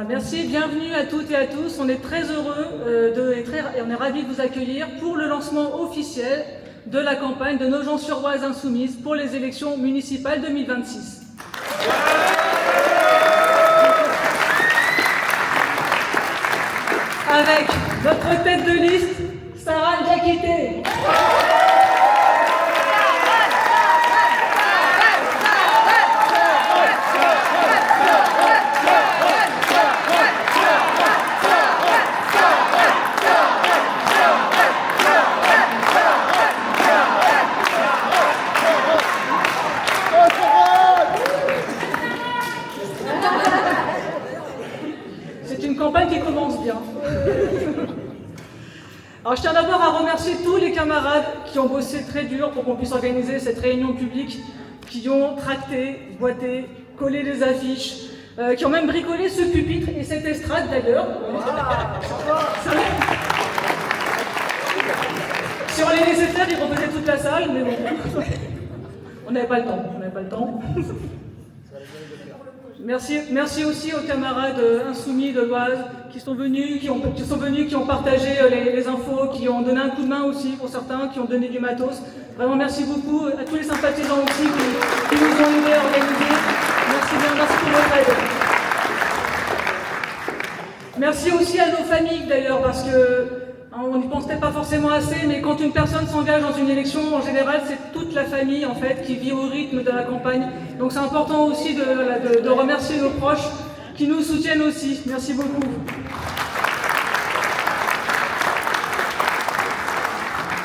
Voilà, merci, bienvenue à toutes et à tous. On est très heureux et on est ravis de vous accueillir pour le lancement officiel de la campagne de Nogent-sur-Oise Insoumise pour les élections municipales 2026. Avec notre tête de liste, Sarah Diakité. C'est une campagne qui commence bien. Alors je tiens d'abord à remercier tous les camarades qui ont bossé très dur pour qu'on puisse organiser cette réunion publique, qui ont tracté, boité, collé les affiches, qui ont même bricolé ce pupitre et cette estrade d'ailleurs. Si on les laissait faire, ils reposaient toute la salle, mais bon, on n'avait pas le temps, Merci aussi aux camarades insoumis de l'Oise qui sont venus, qui ont partagé les infos, qui ont donné un coup de main aussi pour certains, qui ont donné du matos. Vraiment merci beaucoup à tous les sympathisants aussi qui nous ont aidés à organiser. Merci bien, merci pour votre aide. Merci aussi à nos familles d'ailleurs, parce que on n'y pense peut-être pas forcément assez, mais quand une personne s'engage dans une élection, en général, c'est toute la famille en fait qui vit au rythme de la campagne. Donc c'est important aussi de remercier nos proches qui nous soutiennent aussi. Merci beaucoup.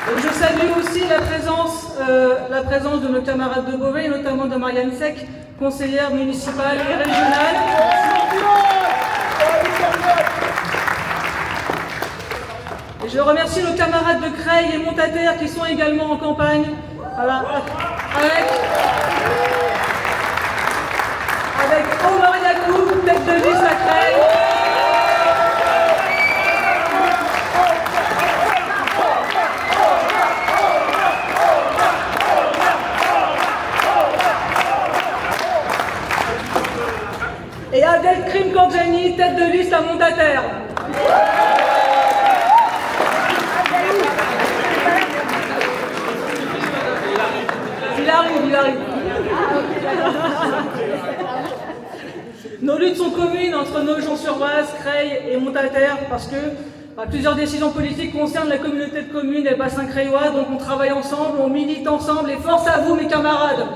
Et je salue aussi la présence de nos camarades de Beauvais, et notamment de Marianne Sec, conseillère municipale et régionale. Et je remercie nos camarades de Creil et Montataire qui sont également en campagne. Voilà, avec Omar Yacoub, tête de liste à Creil. Et Abdelkrim Kandjani, tête de liste à Montataire. Il arrive. Nos luttes sont communes entre Nogent-sur-Oise, Creil et Montataire parce que plusieurs décisions politiques concernent la communauté de communes et le bassin creillois, donc on travaille ensemble, on milite ensemble et force à vous mes camarades.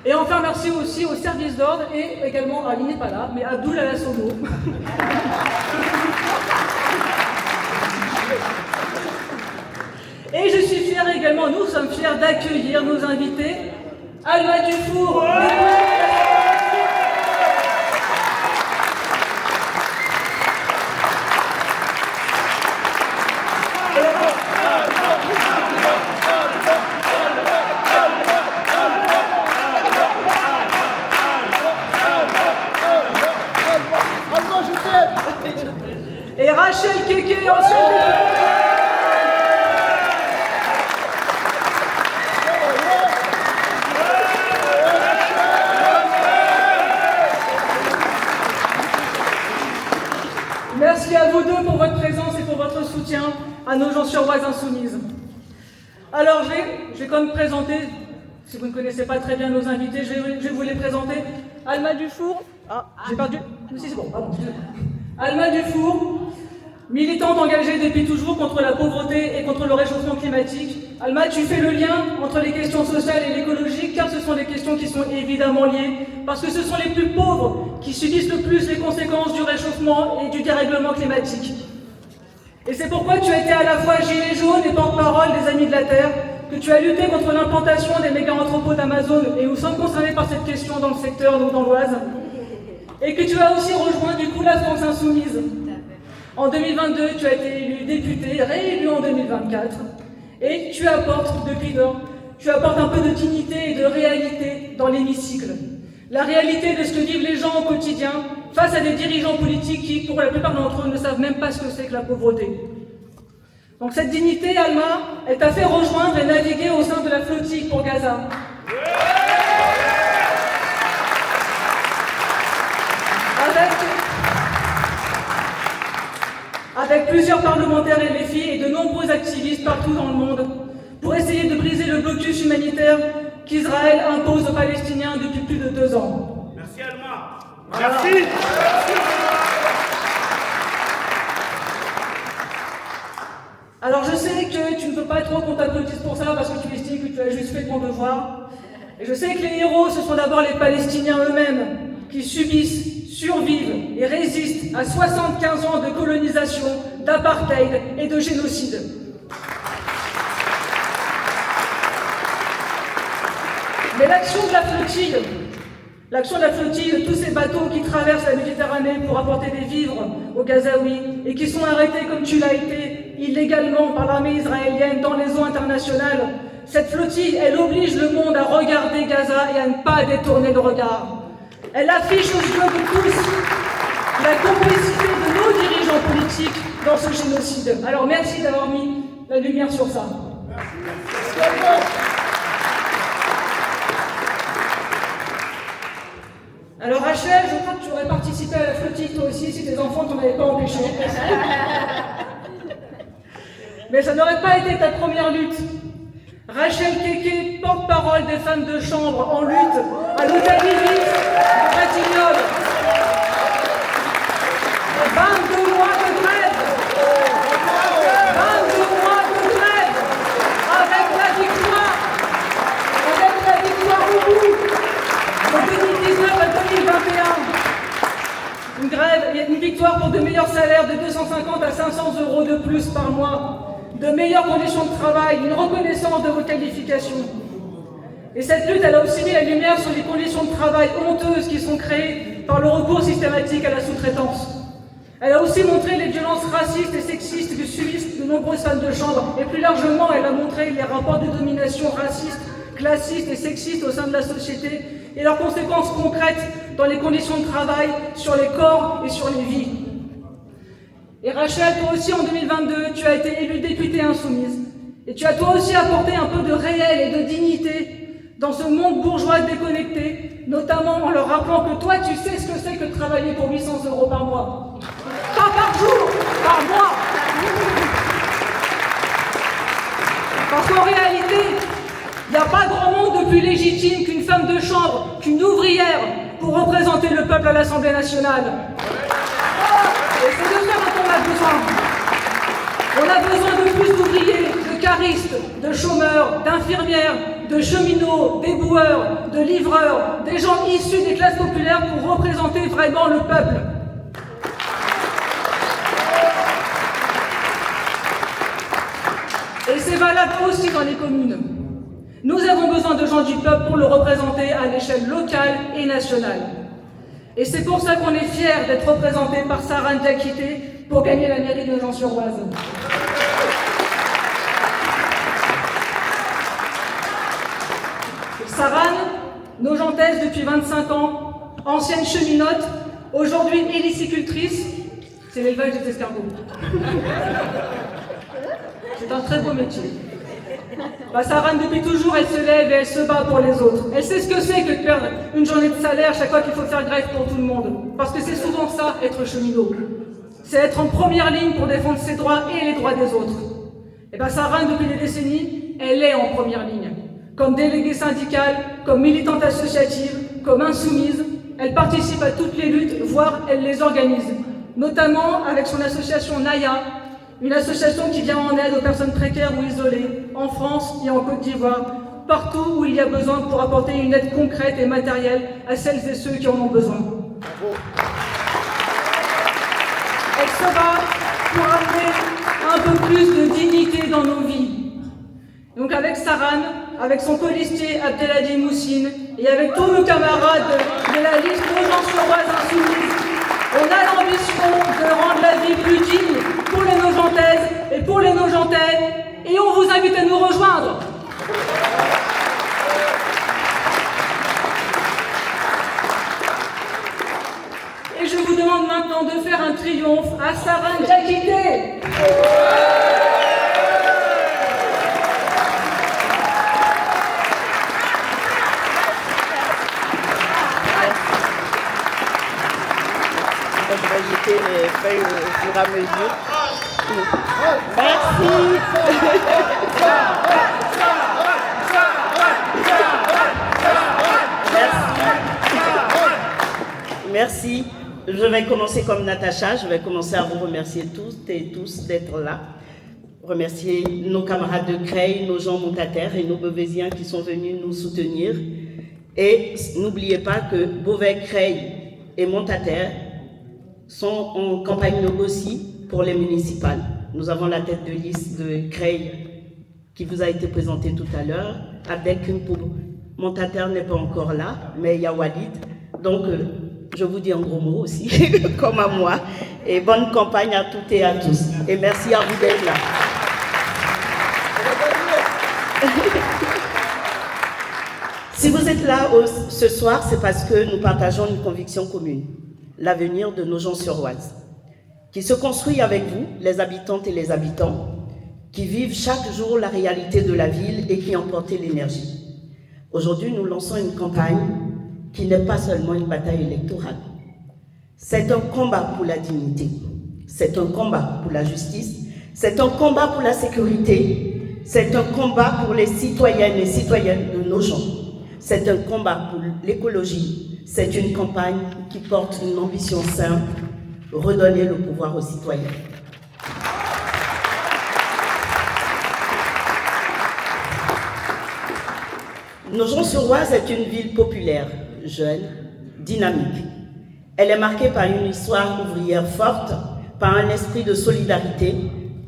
Et enfin merci aussi aux services d'ordre et également, il n'est pas là, mais Abdoul Alassono. Et je suis fière également, nous sommes fiers d'accueillir nos invités, Alma Dufour. Et Rachel Keke, ancienne députée. Merci à vous deux pour votre présence et pour votre soutien à Nogent-sur-Oise Insoumise. Alors je vais quand même présenter, si vous ne connaissez pas très bien nos invités, je vais vous les présenter. Alma Dufour, j'ai perdu, si c'est bon, Alma Dufour, militante engagée depuis toujours contre la pauvreté et contre le réchauffement climatique. Alma, tu fais le lien entre les questions sociales et l'écologie, car ce sont des questions qui sont évidemment liées, parce que ce sont les plus pauvres qui subissent le plus les conséquences du réchauffement et du dérèglement climatique. Et c'est pourquoi tu as été à la fois gilet jaune et porte-parole des Amis de la Terre, que tu as lutté contre l'implantation des méga-entrepôts d'Amazon, et nous sommes concernés par cette question dans le secteur, nous dans l'Oise, et que tu as aussi rejoint du coup la France Insoumise. En 2022, tu as été élu député, réélu en 2024, et tu apportes depuis lors, un peu de dignité et de réalité dans l'hémicycle. La réalité de ce que vivent les gens au quotidien face à des dirigeants politiques qui, pour la plupart d'entre eux, ne savent même pas ce que c'est que la pauvreté. Donc cette dignité, Alma, elle t'a fait rejoindre et naviguer au sein de la flottille pour Gaza. avec plusieurs parlementaires LFI et de nombreux activistes partout dans le monde, pour essayer de briser le blocus humanitaire qu'Israël impose aux Palestiniens depuis plus de 2 ans. Merci Alma. Merci. Alors je sais que tu ne peux pas trop qu'on t'applaudisse pour ça parce que tu estimes que tu as juste fait ton devoir. Et je sais que les héros, ce sont d'abord les Palestiniens eux-mêmes qui subissent, survivent et résistent à 75 ans de colonisation, d'apartheid et de génocide. Mais l'action de la flottille, de tous ces bateaux qui traversent la Méditerranée pour apporter des vivres aux Gazaouis et qui sont arrêtés comme tu l'as été illégalement par l'armée israélienne dans les eaux internationales, cette flottille, elle oblige le monde à regarder Gaza et à ne pas détourner le regard. Elle affiche aux yeux de tous la complicité de nos dirigeants politiques dans ce génocide. Alors merci d'avoir mis la lumière sur ça. Alors Rachel, je crois que tu aurais participé à la flottille toi aussi si tes enfants t'en avaient pas empêché. Mais ça n'aurait pas été ta première lutte. Rachel Keke, porte-parole des femmes de chambre en lutte à l'hôtel Ibis de Batignolles. 22 mois de grève. 22 mois de grève. Avec la victoire au bout. De 2019 à 2021. Une grève et une victoire pour de meilleurs salaires de 250 à 500 € de plus par mois. De meilleures conditions de travail, une reconnaissance de vos qualifications. Et cette lutte, elle a aussi mis la lumière sur les conditions de travail honteuses qui sont créées par le recours systématique à la sous-traitance. Elle a aussi montré les violences racistes et sexistes que subissent de nombreuses femmes de chambre. Et plus largement, elle a montré les rapports de domination racistes, classistes et sexistes au sein de la société et leurs conséquences concrètes dans les conditions de travail, sur les corps et sur les vies. Et Rachel, toi aussi en 2022, tu as été élue députée insoumise. Et tu as toi aussi apporté un peu de réel et de dignité dans ce monde bourgeois déconnecté, notamment en leur rappelant que toi, tu sais ce que c'est que de travailler pour 800 € par mois. Pas par jour, par mois. Parce qu'en réalité, il n'y a pas grand monde de plus légitime qu'une femme de chambre, qu'une ouvrière, pour représenter le peuple à l'Assemblée nationale. Et c'est de ça dont on a besoin. On a besoin de plus d'ouvriers, de caristes, de chômeurs, d'infirmières, de cheminots, d'éboueurs, de livreurs, des gens issus des classes populaires pour représenter vraiment le peuple. Et c'est valable aussi dans les communes. Nous avons besoin de gens du peuple pour le représenter à l'échelle locale et nationale. Et c'est pour ça qu'on est fiers d'être représentés par Saran Diakité pour gagner la mairie de Nogent-sur-Oise. Saran, nogentaise depuis 25 ans, ancienne cheminote, aujourd'hui hélicicultrice, c'est l'élevage des escargots. C'est un très beau métier. Saran, depuis toujours, elle se lève et elle se bat pour les autres. Elle sait ce que c'est que de perdre une journée de salaire chaque fois qu'il faut faire grève pour tout le monde. Parce que c'est souvent ça, être cheminot. C'est être en première ligne pour défendre ses droits et les droits des autres. Et Saran, depuis des décennies, elle est en première ligne. Comme déléguée syndicale, comme militante associative, comme insoumise, elle participe à toutes les luttes, voire elle les organise. Notamment avec son association Naya, une association qui vient en aide aux personnes précaires ou isolées, en France et en Côte d'Ivoire, partout où il y a besoin pour apporter une aide concrète et matérielle à celles et ceux qui en ont besoin. Elle se bat pour amener un peu plus de dignité dans nos vies. Donc avec Saran, avec son colistier Abdelhadi Moussine et avec tous nos camarades de la liste Nogent-sur-Oise Insoumise, on a l'ambition de rendre la vie plus digne pour les Nogentaises et pour les Nogentais, et on vous invite à nous rejoindre. Et je vous demande maintenant de faire un triomphe à Saran Diakité. je vais jeter les feuilles au fur et à mesure. Merci. Merci. Je vais commencer comme Natacha. Je vais commencer à vous remercier toutes et tous d'être là. Remercier nos camarades de Creil, nos gens montataires et nos Beauvaisiens qui sont venus nous soutenir. Et n'oubliez pas que Beauvais, Creil et Montataire sont en campagne aussi pour les municipales. Nous avons la tête de liste de Creil qui vous a été présentée tout à l'heure. Abdelkrim pour Montataire n'est pas encore là, mais il y a Walid. Donc, je vous dis en gros mots aussi, comme à moi. Et bonne campagne à toutes et à tous. Et merci à vous d'être là. Si vous êtes là ce soir, c'est parce que nous partageons une conviction commune, l'avenir de nos Nogent-sur-Oise, qui se construit avec vous, les habitantes et les habitants, qui vivent chaque jour la réalité de la ville et qui en portent l'énergie. Aujourd'hui, nous lançons une campagne qui n'est pas seulement une bataille électorale. C'est un combat pour la dignité, c'est un combat pour la justice, c'est un combat pour la sécurité, c'est un combat pour les citoyennes et citoyens de nos gens. C'est un combat pour l'écologie, c'est une campagne qui porte une ambition simple, redonner le pouvoir aux citoyens. Nogent-sur-Oise est une ville populaire, jeune, dynamique. Elle est marquée par une histoire ouvrière forte, par un esprit de solidarité,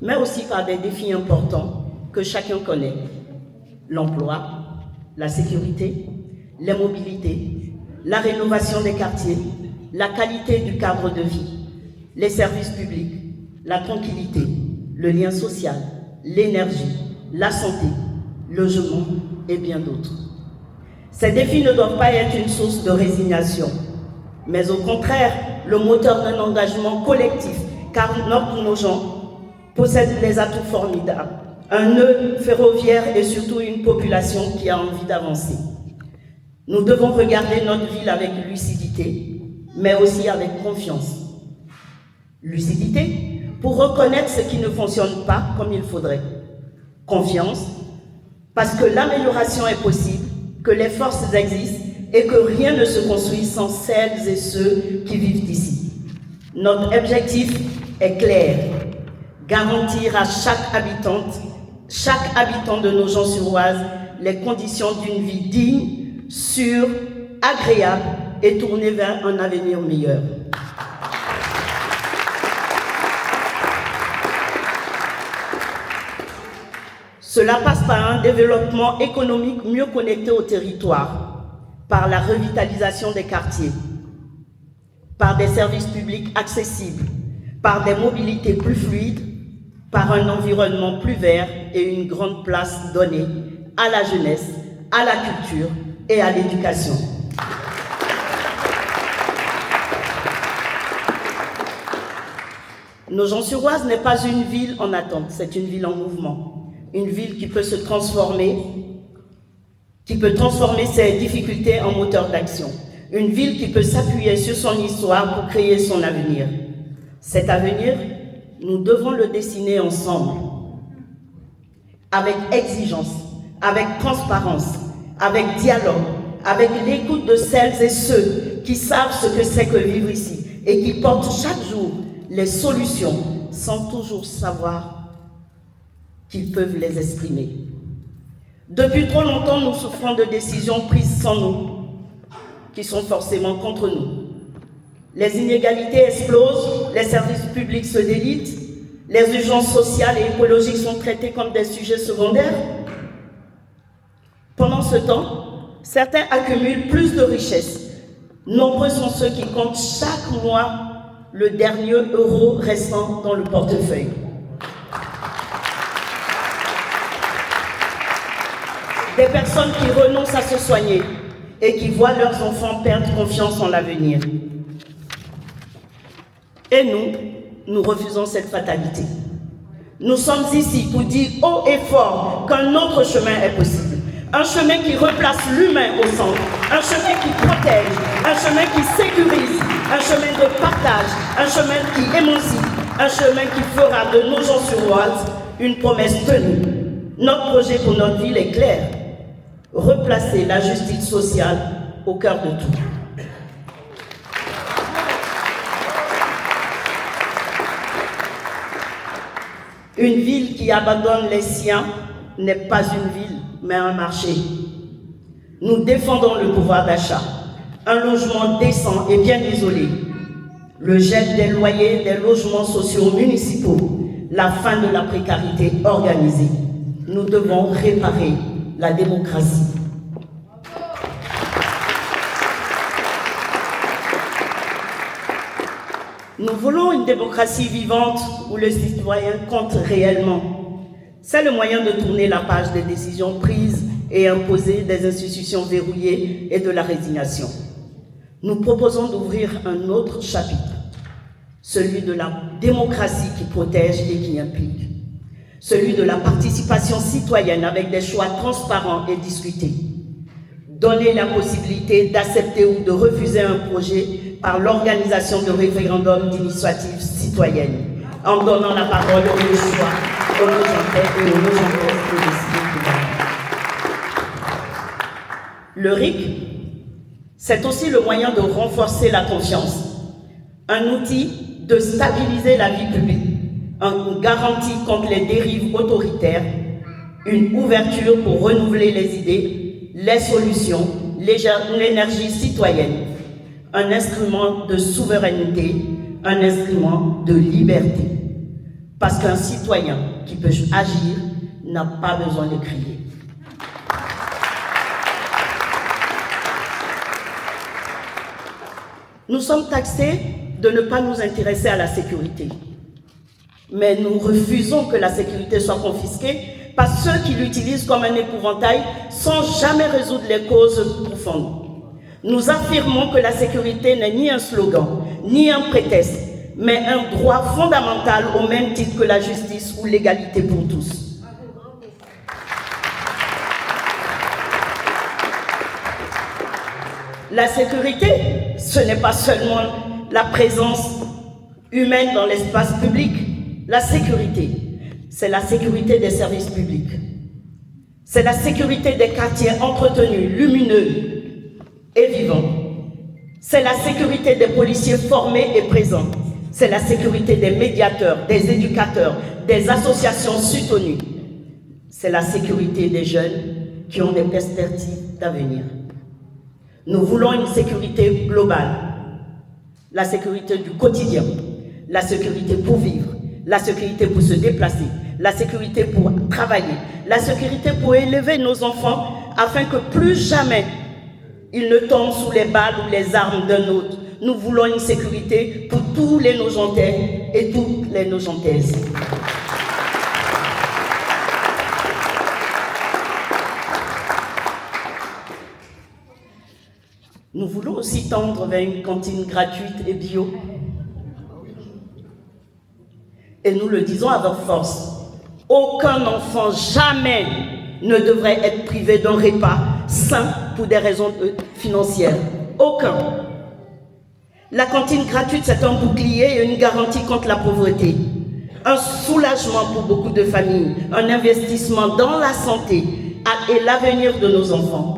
mais aussi par des défis importants que chacun connaît. L'emploi, la sécurité, les mobilités, la rénovation des quartiers, la qualité du cadre de vie, les services publics, la tranquillité, le lien social, l'énergie, la santé, le logement et bien d'autres. Ces défis ne doivent pas être une source de résignation, mais au contraire, le moteur d'un engagement collectif, car nos gens possèdent les atouts formidables, un nœud ferroviaire et surtout une population qui a envie d'avancer. Nous devons regarder notre ville avec lucidité, mais aussi avec confiance. Lucidité pour reconnaître ce qui ne fonctionne pas comme il faudrait. Confiance parce que l'amélioration est possible, que les forces existent et que rien ne se construit sans celles et ceux qui vivent ici. Notre objectif est clair, garantir à chaque habitant de Nogent-sur-Oise les conditions d'une vie digne, sûre, agréable et tournée vers un avenir meilleur. Cela passe par un développement économique mieux connecté au territoire, par la revitalisation des quartiers, par des services publics accessibles, par des mobilités plus fluides, par un environnement plus vert et une grande place donnée à la jeunesse, à la culture et à l'éducation. Nogent-sur-Oise n'est pas une ville en attente, c'est une ville en mouvement. Une ville qui peut se transformer, qui peut transformer ses difficultés en moteur d'action. Une ville qui peut s'appuyer sur son histoire pour créer son avenir. Cet avenir, nous devons le dessiner ensemble, avec exigence, avec transparence, avec dialogue, avec l'écoute de celles et ceux qui savent ce que c'est que vivre ici et qui portent chaque jour les solutions sans toujours savoir qu'ils peuvent les exprimer. Depuis trop longtemps, nous souffrons de décisions prises sans nous, qui sont forcément contre nous. Les inégalités explosent, les services publics se délitent, les urgences sociales et écologiques sont traitées comme des sujets secondaires. Pendant ce temps, certains accumulent plus de richesses. Nombreux sont ceux qui comptent chaque mois le dernier euro restant dans le portefeuille. Des personnes qui renoncent à se soigner et qui voient leurs enfants perdre confiance en l'avenir. Et nous refusons cette fatalité. Nous sommes ici pour dire haut et fort qu'un autre chemin est possible. Un chemin qui replace l'humain au centre, un chemin qui protège, un chemin qui sécurise, un chemin de partage, un chemin qui émancipe, un chemin qui fera de Nogent-sur-Oise une promesse tenue. Notre projet pour notre ville est clair. Replacer la justice sociale au cœur de tout. Une ville qui abandonne les siens n'est pas une ville, mais un marché. Nous défendons le pouvoir d'achat, un logement décent et bien isolé, le gel des loyers des logements sociaux municipaux, la fin de la précarité organisée. Nous devons réparer la démocratie. Nous voulons une démocratie vivante où le citoyen compte réellement. C'est le moyen de tourner la page des décisions prises et imposées, des institutions verrouillées et de la résignation. Nous proposons d'ouvrir un autre chapitre, celui de la démocratie qui protège et qui implique, celui de la participation citoyenne avec des choix transparents et discutés. Donner la possibilité d'accepter ou de refuser un projet par l'organisation de référendums d'initiative citoyenne, en donnant la parole et le choix aux Nogentais et aux Nogentaises de décider pour eux. Le RIC, c'est aussi le moyen de renforcer la confiance, un outil de stabiliser la vie publique, une garantie contre les dérives autoritaires, une ouverture pour renouveler les idées, les solutions, l'énergie citoyenne, un instrument de souveraineté, un instrument de liberté. Parce qu'un citoyen qui peut agir n'a pas besoin de crier. Nous sommes taxés de ne pas nous intéresser à la sécurité. Mais nous refusons que la sécurité soit confisquée par ceux qui l'utilisent comme un épouvantail sans jamais résoudre les causes profondes. Nous affirmons que la sécurité n'est ni un slogan, ni un prétexte, mais un droit fondamental au même titre que la justice ou l'égalité pour tous. La sécurité, ce n'est pas seulement la présence humaine dans l'espace public. La sécurité, c'est la sécurité des services publics. C'est la sécurité des quartiers entretenus, lumineux et vivants. C'est la sécurité des policiers formés et présents. C'est la sécurité des médiateurs, des éducateurs, des associations soutenues. C'est la sécurité des jeunes qui ont des perspectives d'avenir. Nous voulons une sécurité globale, la sécurité du quotidien, la sécurité pour vivre, la sécurité pour se déplacer, la sécurité pour travailler, la sécurité pour élever nos enfants afin que plus jamais ils ne tombent sous les balles ou les armes d'un autre. Nous voulons une sécurité pour tous les Nogentais et toutes les Nogentaises. Nous voulons aussi tendre vers une cantine gratuite et bio. Et nous le disons avec force, aucun enfant jamais ne devrait être privé d'un repas sain pour des raisons financières. Aucun. La cantine gratuite, c'est un bouclier et une garantie contre la pauvreté. Un soulagement pour beaucoup de familles, un investissement dans la santé et l'avenir de nos enfants.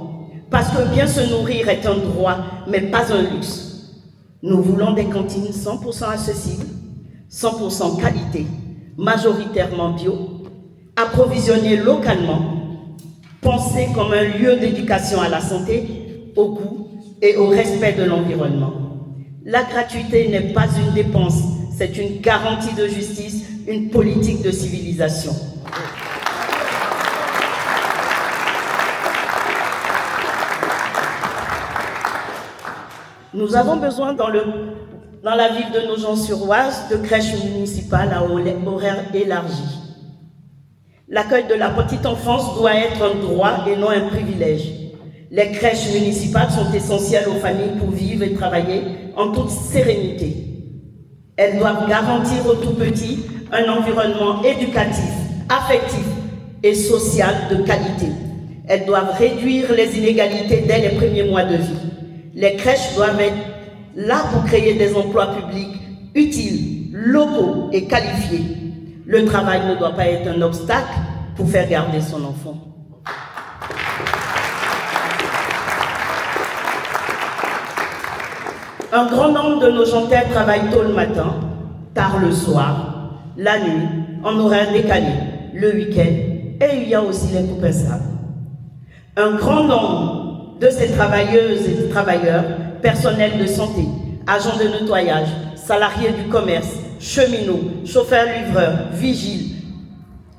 Parce que bien se nourrir est un droit, mais pas un luxe. Nous voulons des cantines 100% accessibles, 100% qualité, majoritairement bio, approvisionnées localement, pensées comme un lieu d'éducation à la santé, au goût et au respect de l'environnement. La gratuité n'est pas une dépense, c'est une garantie de justice, une politique de civilisation. Nous avons besoin dans la ville de Nogent-sur-Oise de crèches municipales à horaires élargis. L'accueil de la petite enfance doit être un droit et non un privilège. Les crèches municipales sont essentielles aux familles pour vivre et travailler en toute sérénité. Elles doivent garantir aux tout-petits un environnement éducatif, affectif et social de qualité. Elles doivent réduire les inégalités dès les premiers mois de vie. Les crèches doivent être là pour créer des emplois publics utiles, locaux et qualifiés. Le travail ne doit pas être un obstacle pour faire garder son enfant. Un grand nombre de nos Nantais travaillent tôt le matin, tard le soir, la nuit, en horaire décalé, le week-end, et il y a aussi les coupes instables. Un grand nombre de ces travailleuses et travailleurs, personnels de santé, agents de nettoyage, salariés du commerce, cheminots, chauffeurs-livreurs, vigiles,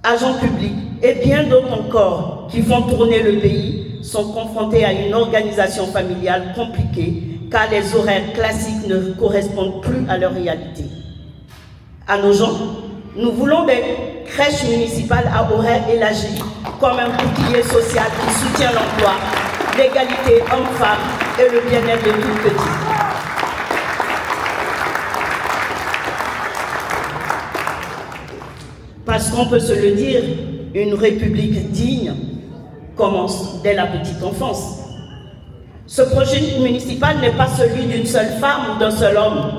agents publics et bien d'autres encore qui font tourner le pays sont confrontés à une organisation familiale compliquée car les horaires classiques ne correspondent plus à leur réalité. À nos gens, nous voulons des crèches municipales à horaires élargis comme un bouclier social qui soutient l'emploi, l'égalité homme-femme et le bien-être de tout petit. Parce qu'on peut se le dire, une république digne commence dès la petite enfance. Ce projet municipal n'est pas celui d'une seule femme ou d'un seul homme,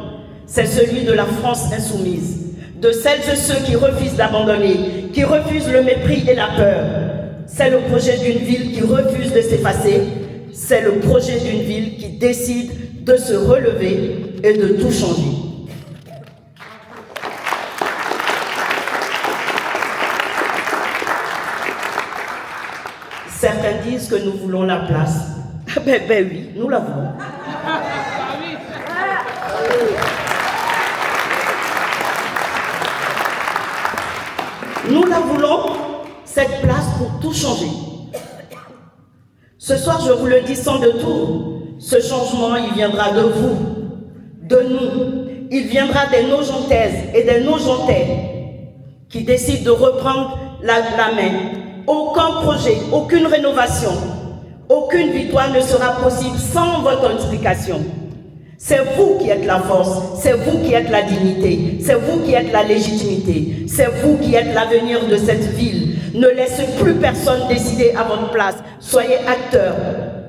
c'est celui de la France insoumise, de celles et ceux qui refusent d'abandonner, qui refusent le mépris et la peur. C'est le projet d'une ville qui refuse de s'effacer, c'est le projet d'une ville qui décide de se relever et de tout changer. Certains disent que nous voulons la place. Ben oui, nous la voulons. Nous la voulons, cette place pour tout changer. Ce soir, je vous le dis sans détour, ce changement, il viendra de vous, de nous. Il viendra des Nogentaises et des Nogentais qui décident de reprendre la main. Aucun projet, aucune rénovation, aucune victoire ne sera possible sans votre implication. C'est vous qui êtes la force, c'est vous qui êtes la dignité, c'est vous qui êtes la légitimité, c'est vous qui êtes l'avenir de cette ville. Ne laissez plus personne décider à votre place, soyez acteurs.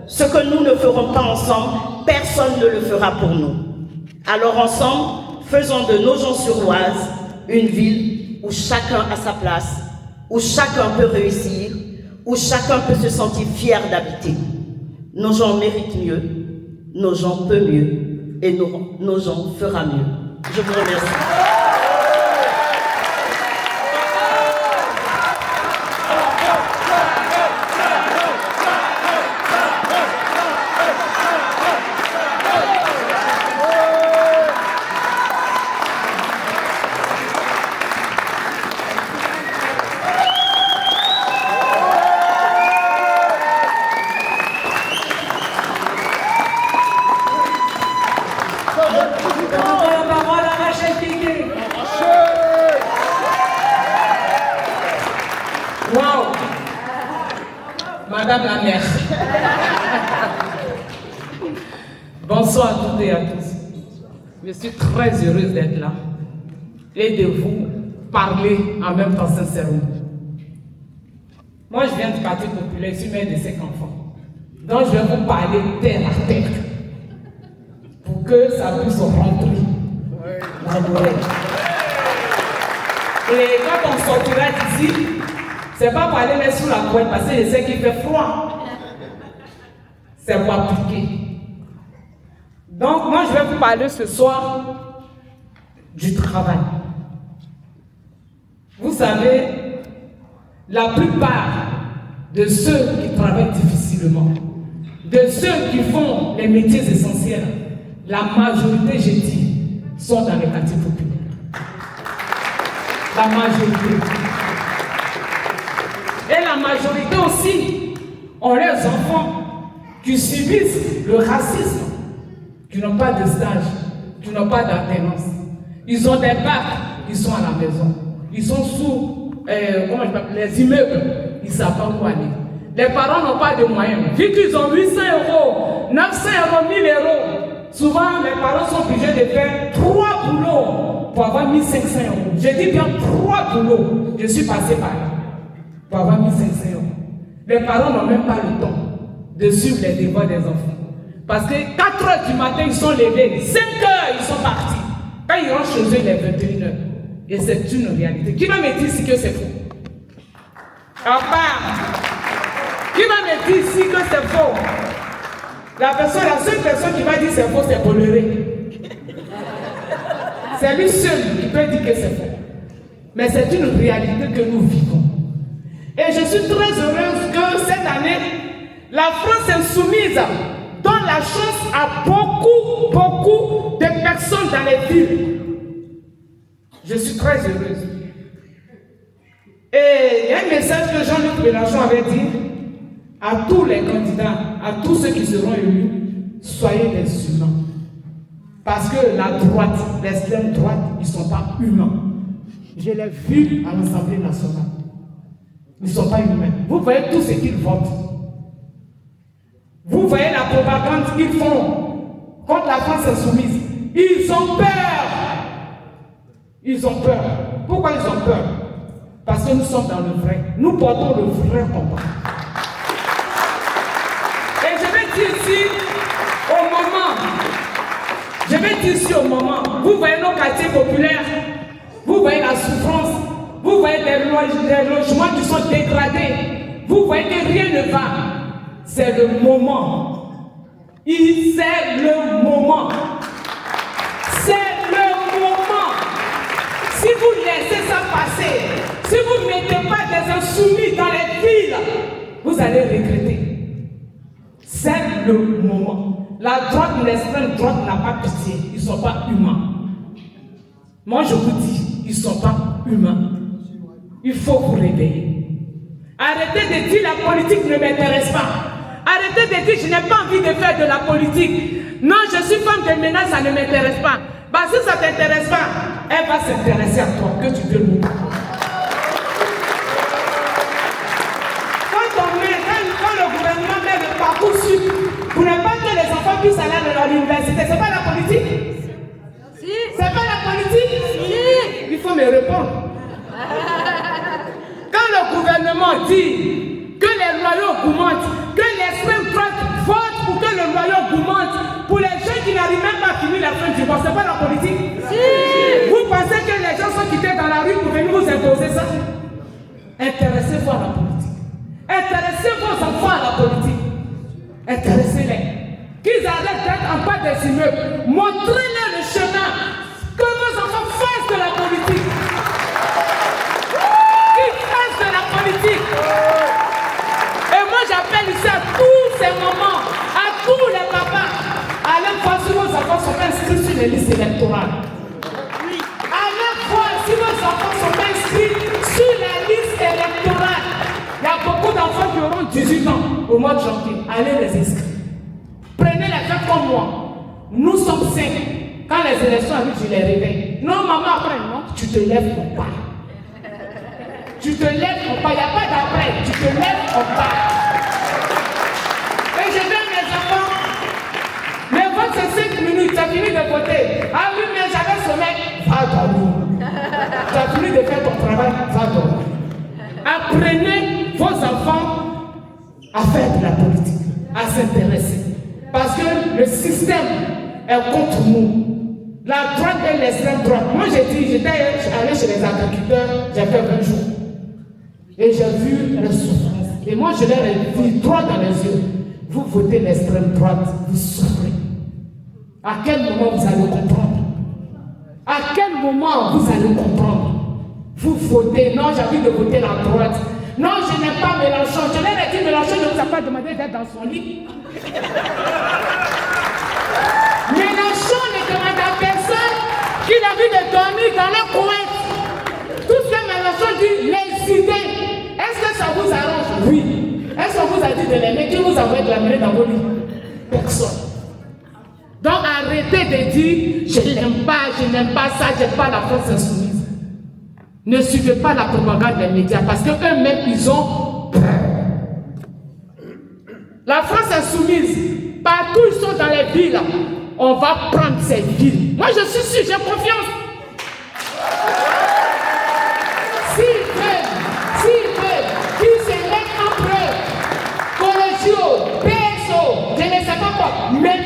Ce que nous ne ferons pas ensemble, personne ne le fera pour nous. Alors ensemble, faisons de Nogent-sur-Oise une ville où chacun a sa place, où chacun peut réussir, où chacun peut se sentir fier d'habiter. Nos gens méritent mieux, nos gens peuvent mieux, et nos gens fera mieux. Je vous remercie. Madame la maire. Bonsoir à toutes et à tous. Je suis très heureuse d'être là et de vous parler en même temps sincèrement. Moi, je viens du quartier populaire, je suis mère de 5 enfants. Donc, je vais vous parler terre à terre pour que ça puisse rentrer dans l'oreille. Et quand on sortira d'ici, c'est pas pour aller mettre sous la couette parce que je sais qu'il fait froid. C'est pour appliquer. Donc, moi, je vais vous parler ce soir du travail. Vous savez, la plupart de ceux qui travaillent difficilement, de ceux qui font les métiers essentiels, la majorité, j'ai dit, sont dans les quartiers populaires. La majorité. Et la majorité aussi ont leurs enfants qui subissent le racisme, qui n'ont pas de stage, qui n'ont pas d'alternance. Ils ont des bacs, ils sont à la maison. Ils sont sous les immeubles, ils ne savent pas où aller. Les parents n'ont pas de moyens. Vu qu'ils ont 800 €, 900 €, 1000 €, souvent les parents sont obligés de faire 3 boulots pour avoir 1500 €. Je dis bien 3 boulots. Je suis passé par là. Pour avoir 1500 €. Les parents n'ont même pas le temps de suivre les devoirs des enfants. Parce que 4 heures du matin, ils sont levés. 5 heures, ils sont partis. Quand ils rentrent chez eux, il est 21 heures. Et c'est une réalité. Qui va me dire ici que c'est faux? Qui va me dire ici que c'est faux? La seule personne qui va dire c'est faux, c'est Bolloré. C'est lui seul qui peut dire que c'est faux. Mais c'est une réalité que nous vivons. Et je suis très heureuse que cette année, la France insoumise donne la chance à beaucoup de personnes dans les villes. Je suis très heureuse. Et il y a un message que Jean-Luc Mélenchon avait dit à tous les candidats, à tous ceux qui seront élus, soyez des humains. Parce que la droite, l'extrême droite, ils ne sont pas humains. Je l'ai vu à l'Assemblée nationale. Ils ne sont pas humains. Vous voyez tout ce qu'ils votent. Vous voyez la propagande qu'ils font contre la France insoumise. Ils ont peur. Ils ont peur. Pourquoi ils ont peur? Parce que nous sommes dans le vrai. Nous portons le vrai combat. Et je vais dire ici, au moment, vous voyez nos quartiers populaires, vous voyez la souffrance, vous voyez des logements qui sont dégradés, vous voyez que rien ne va. C'est le moment. C'est le moment. C'est le moment. Si vous laissez ça passer, si vous ne mettez pas des insoumis dans les villes, vous allez regretter. C'est le moment. La droite, l'extrême droite n'a pas pitié. Ils ne sont pas humains. Moi, je vous dis, ils ne sont pas humains. Il faut vous réveiller. Arrêtez de dire la politique ne m'intéresse pas. Arrêtez de dire je n'ai pas envie de faire de la politique. Non, je suis femme de ménage, ça ne m'intéresse pas. Parce que ça ne t'intéresse pas, elle va s'intéresser à toi, que tu veux le dire. Quand le gouvernement met le parcours pour ne pas que les enfants puissent aller à l'université, c'est pas la politique? Si. C'est pas la politique? Si. Il faut me répondre. Quand le gouvernement dit que les loyaux augmentent, que l'extrême droite vote pour que le loyau augmente, pour les gens qui n'arrivent même pas à finir la fin du mois, c'est pas la politique? Si. Vous pensez que les gens sont quittés dans la rue pour venir vous imposer ça? Intéressez-vous à la politique. Intéressez vos enfants à la politique. Intéressez-les. Qu'ils arrêtent d'être en bas des immeubles. Montrez-leur le chemin. Que vos enfants fassent de la politique. Qu'ils fassent de la politique. Et moi j'appelle ici à tous ces moments, à tous les papas, allez voir si vos enfants sont inscrits sur les listes électorales. Allez voir si vos enfants sont inscrits sur les listes électorales. Il y a beaucoup d'enfants qui auront 18 ans au mois de janvier. Allez les inscrire. Prenez les faits comme moi. Nous sommes 5. Quand les élections arrivent, je les réveille. Non, maman, après, non, tu te lèves mon pas. Tu te lèves mon pas. Il n'y a pas d'après. Tu te lèves mon pas. Et je dis à mes enfants, mais vote c'est 5 minutes, tu as fini de voter. Ah oui, mais j'avais sommeil. Va dormir. Tu as fini de faire ton travail, va dormir. Apprenez vos enfants à faire de la politique, à s'intéresser. Parce que le système est contre nous. La droite et l'extrême droite. Moi j'ai dit, j'étais allé chez les agriculteurs, j'ai fait 20 jours. Et j'ai vu leur souffrance. Et moi je leur ai dit droit dans les yeux, vous votez l'extrême droite, vous souffrez. À quel moment vous allez comprendre? À quel moment vous allez comprendre? Vous votez, non, j'ai envie de voter la droite. Non, je n'aime pas Mélenchon. Je leur ai dit, Mélenchon ne vous a pas demandé d'être dans son lit. Mélenchon ne demande à personne qu'il a envie de dormir dans le coin. Tout ce que Mélenchon dit, les idées. Est-ce que ça vous arrange? Oui. Est-ce qu'on vous a dit de l'aimer? Qui vous a envoyé de la mener dans vos lits? Personne. Donc arrêtez de dire, je n'aime pas ça, j'aime pas la France insoumise. Ne suivez pas la propagande des médias parce qu'eux-mêmes, ils ont peur. La France insoumise, partout ils sont dans les villes, on va prendre ces villes. Moi, je suis sûr, j'ai confiance. S'ils veulent, qu'ils se mettent en preuve, collégiaux, PSO, je ne sais pas quoi, mais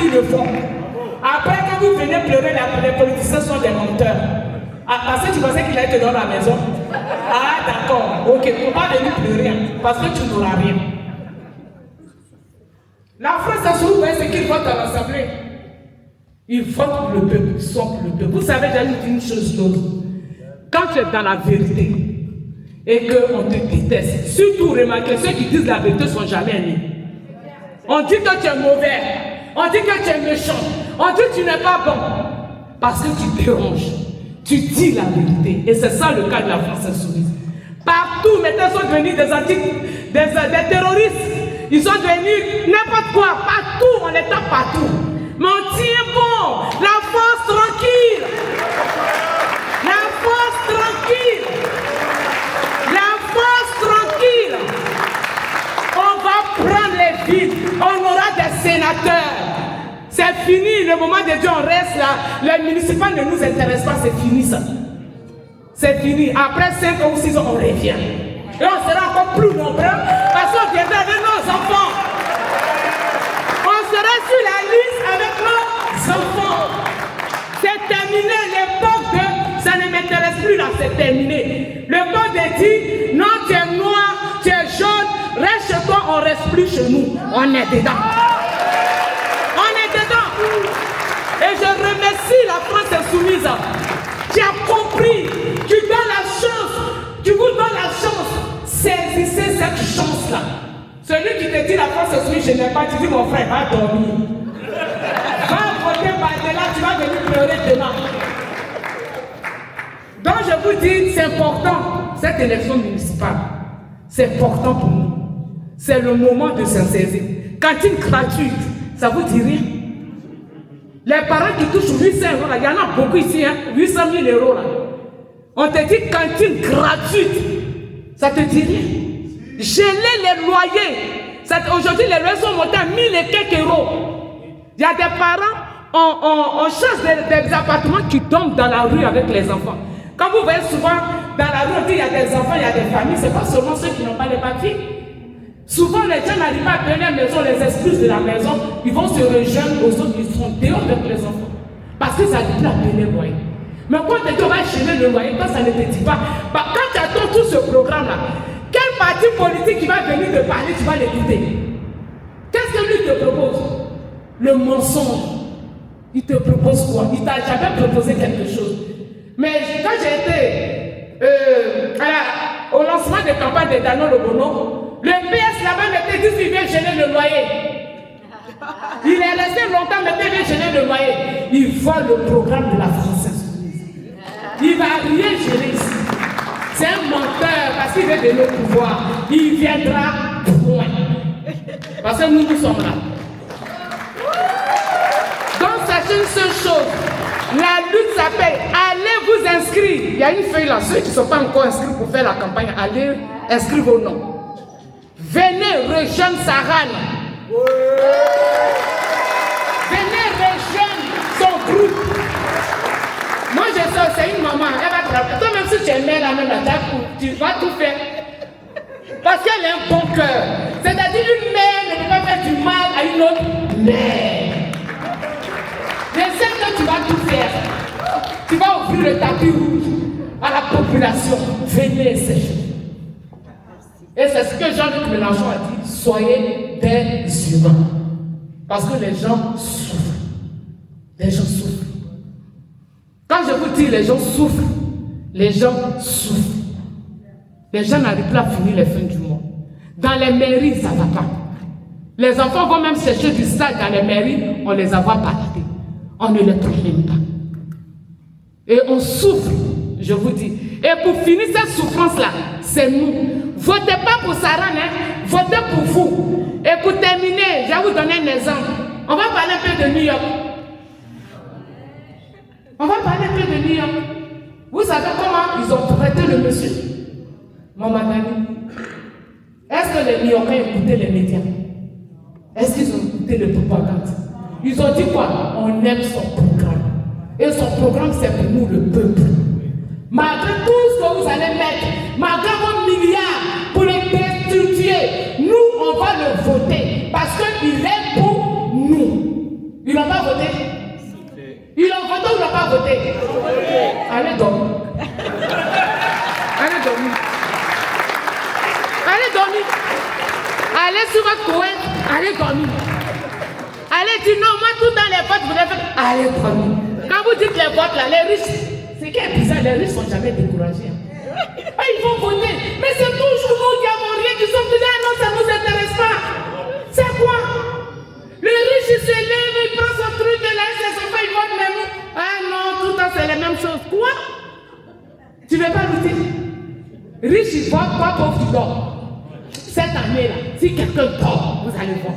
qu'ils le font. Après, quand vous venez pleurer, les politiciens sont des menteurs. Ah, parce que tu pensais qu'il allait te donner la maison. Ah, d'accord. Ok, il ne faut pas venir pleurer parce que tu n'auras rien. La France insoumise, c'est qu'ils votent à l'Assemblée. Ils votent pour le peuple, ils sont pour le peuple. Vous savez, j'ai dit une chose d'autre. Quand tu es dans la vérité et qu'on te déteste, surtout remarquez, ceux qui disent la vérité ne sont jamais aimés. On dit que tu es mauvais, on dit que tu es méchant, on dit que tu n'es pas bon. Parce que tu déranges, tu dis la vérité. Et c'est ça le cas de la France insoumise. Partout, maintenant, ils sont devenus des terroristes. Ils sont devenus n'importe quoi, partout, on les tape partout. Mais on tient bon, la force tranquille. La force tranquille. La force tranquille. On va prendre les villes, on aura des sénateurs. C'est fini, le moment de Dieu, on reste là. Les municipaux ne nous intéressent pas, c'est fini ça. C'est fini. Après 5 ou 6 ans, on revient. Et on sera encore plus nombreux parce qu'on viendra avec nos enfants. On sera sur la liste avec nos enfants. C'est terminé, l'époque de ça ne m'intéresse plus là, c'est terminé. Le code dit, non, tu es noir, tu es jaune, reste chez toi, on ne reste plus chez nous. On est dedans. On est dedans. Et je remercie la France insoumise. Tu as compris, tu donnes la chance, tu vous donnes la chance. Saisissez cette chance-là. Celui qui te dit la France insoumise, je n'ai pas, tu dis mon frère, va dormir. Va voter par delà, tu vas venir pleurer demain. Donc je vous dis, c'est important, cette élection municipale, c'est important pour nous. C'est le moment de s'en saisir. Cantine gratuite, ça vous dit rien? Les parents qui touchent 800 euros, il y en a beaucoup ici, hein, 800 000 euros là. On te dit cantine gratuite. Ça te dit rien? Geler les loyers. Aujourd'hui, les loyers sont montés à 1000 et quelques euros. Il y a des parents, on chasse des appartements qui tombent dans la rue avec les enfants. Quand vous voyez souvent dans la rue, on dit il y a des enfants, il y a des familles, ce n'est pas seulement ceux qui n'ont pas les papiers. Souvent, les gens n'arrivent pas à payer la maison, les expulsent de la maison, ils vont se rejoindre aux autres, ils sont dehors avec les enfants. Parce que ça dit plus à payer le loyer. Mais quand tu vas geler le loyer, quand ça ne te dit pas, quand tu attends tout ce programme-là, quel parti politique qui va venir te parler, tu vas l'écouter? Qu'est-ce que lui te propose? Le mensonge. Il te propose quoi? Il t'a jamais proposé quelque chose. Mais quand j'ai été au lancement de campagne de Dano Lobono, le PS là-bas m'était dit qu'il vient geler le loyer. Il est resté longtemps, mais il vient geler le loyer. Il voit le programme de la France insoumise. Il ne va rien geler ici. C'est un menteur parce qu'il veut donner le pouvoir. Il viendra point. Parce que nous sommes là. Donc sachez une seule chose. La lutte s'appelle allez vous inscrire. Il y a une feuille là. Ceux qui ne sont pas encore inscrits pour faire la campagne, allez inscrire vos noms. Venez rejoindre Saran. Venez rejoindre son groupe. Moi je sais, c'est une maman. Elle va travailler. Toi même si tu es mère la même attaque, tu vas tout faire. Parce qu'elle a un bon cœur. C'est-à-dire une mère ne peut pas faire du mal à une autre mère. Je sais que tu vas tout faire. Tu vas ouvrir le tapis rouge à la population. Venez sécher. Et c'est ce que Jean-Luc Mélenchon a dit. Soyez des humains. Parce que les gens souffrent. Les gens souffrent. Quand je vous dis les gens souffrent, les gens souffrent. Les gens n'arrivent plus à finir les fins du mois. Dans les mairies, ça ne va pas. Les enfants vont même chercher du sac dans les mairies, on les a pas baladés. On ne les prend même pas. Et on souffre, je vous dis. Et pour finir cette souffrance-là, c'est nous. Votez pas pour Saran, hein? Votez pour vous. Et pour terminer, je vais vous donner un exemple. On va parler un peu de New York. On va parler un peu de New York. Vous savez comment ils ont traité le monsieur? Mon madame, est-ce que les New-Yorkais ont écouté les médias? Est-ce qu'ils ont écouté le propagande? Ils ont dit quoi? On aime son programme. Et son programme, c'est pour nous, le peuple. Malgré tout ce que vous allez mettre, malgré vos milliards pour les destituer, nous, on va le voter. Parce qu'il est pour nous. Il n'a allez dormir. Allez dire non, moi tout dans les votes, vous devez faire, allez dormir. Quand vous dites les votes là, les riches, c'est qui est bizarre, les riches ne sont jamais découragés. Ils vont voter, mais c'est toujours nous qui avons rien, qui sommes déjà, non, ça ne nous intéresse pas. C'est quoi? Le riche il se lève, il prend son truc de là, il fait, il vote même. Ah non, tout le temps c'est les mêmes choses. Quoi? Tu ne veux pas nous dire? Riche il vote, toi pauvre tu dors. Cette année là, si quelqu'un dort, vous allez voir.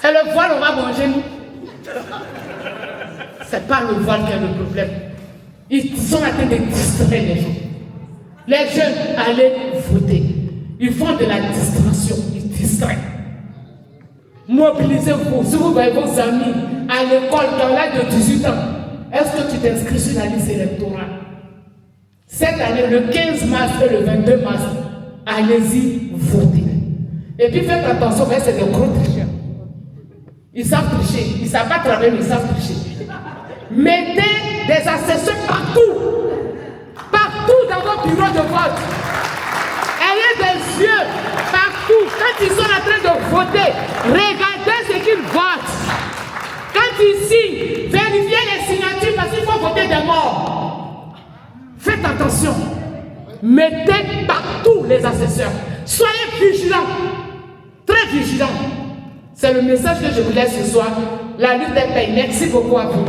C'est le voile, on va manger nous. C'est pas le voile qui est le problème. Ils sont en train de distraire les gens. Les jeunes, allez voter. Ils font de la distraction, ils distraient. Mobilisez-vous. Si vous voyez vos amis à l'école dans l'âge de 18 ans, est-ce que tu t'inscris sur la liste électorale? Cette année, le 15 mars et le 22 mars, allez-y voter. Et puis faites attention, c'est des gros tricheurs. Ils savent tricher. Ils ne savent pas travailler, mais ils savent tricher. Mettez des assesseurs partout. Partout dans vos bureaux de vote. Ayez des yeux partout. Quand ils sont en train de voter, regardez ce qu'ils votent. Quand ils signent, vérifiez les signatures parce qu'il faut voter des morts. Faites attention. Mettez partout les assesseurs. Soyez vigilants. Très vigilants. C'est le message que je vous laisse ce soir. La lutte des pays. Merci beaucoup à vous.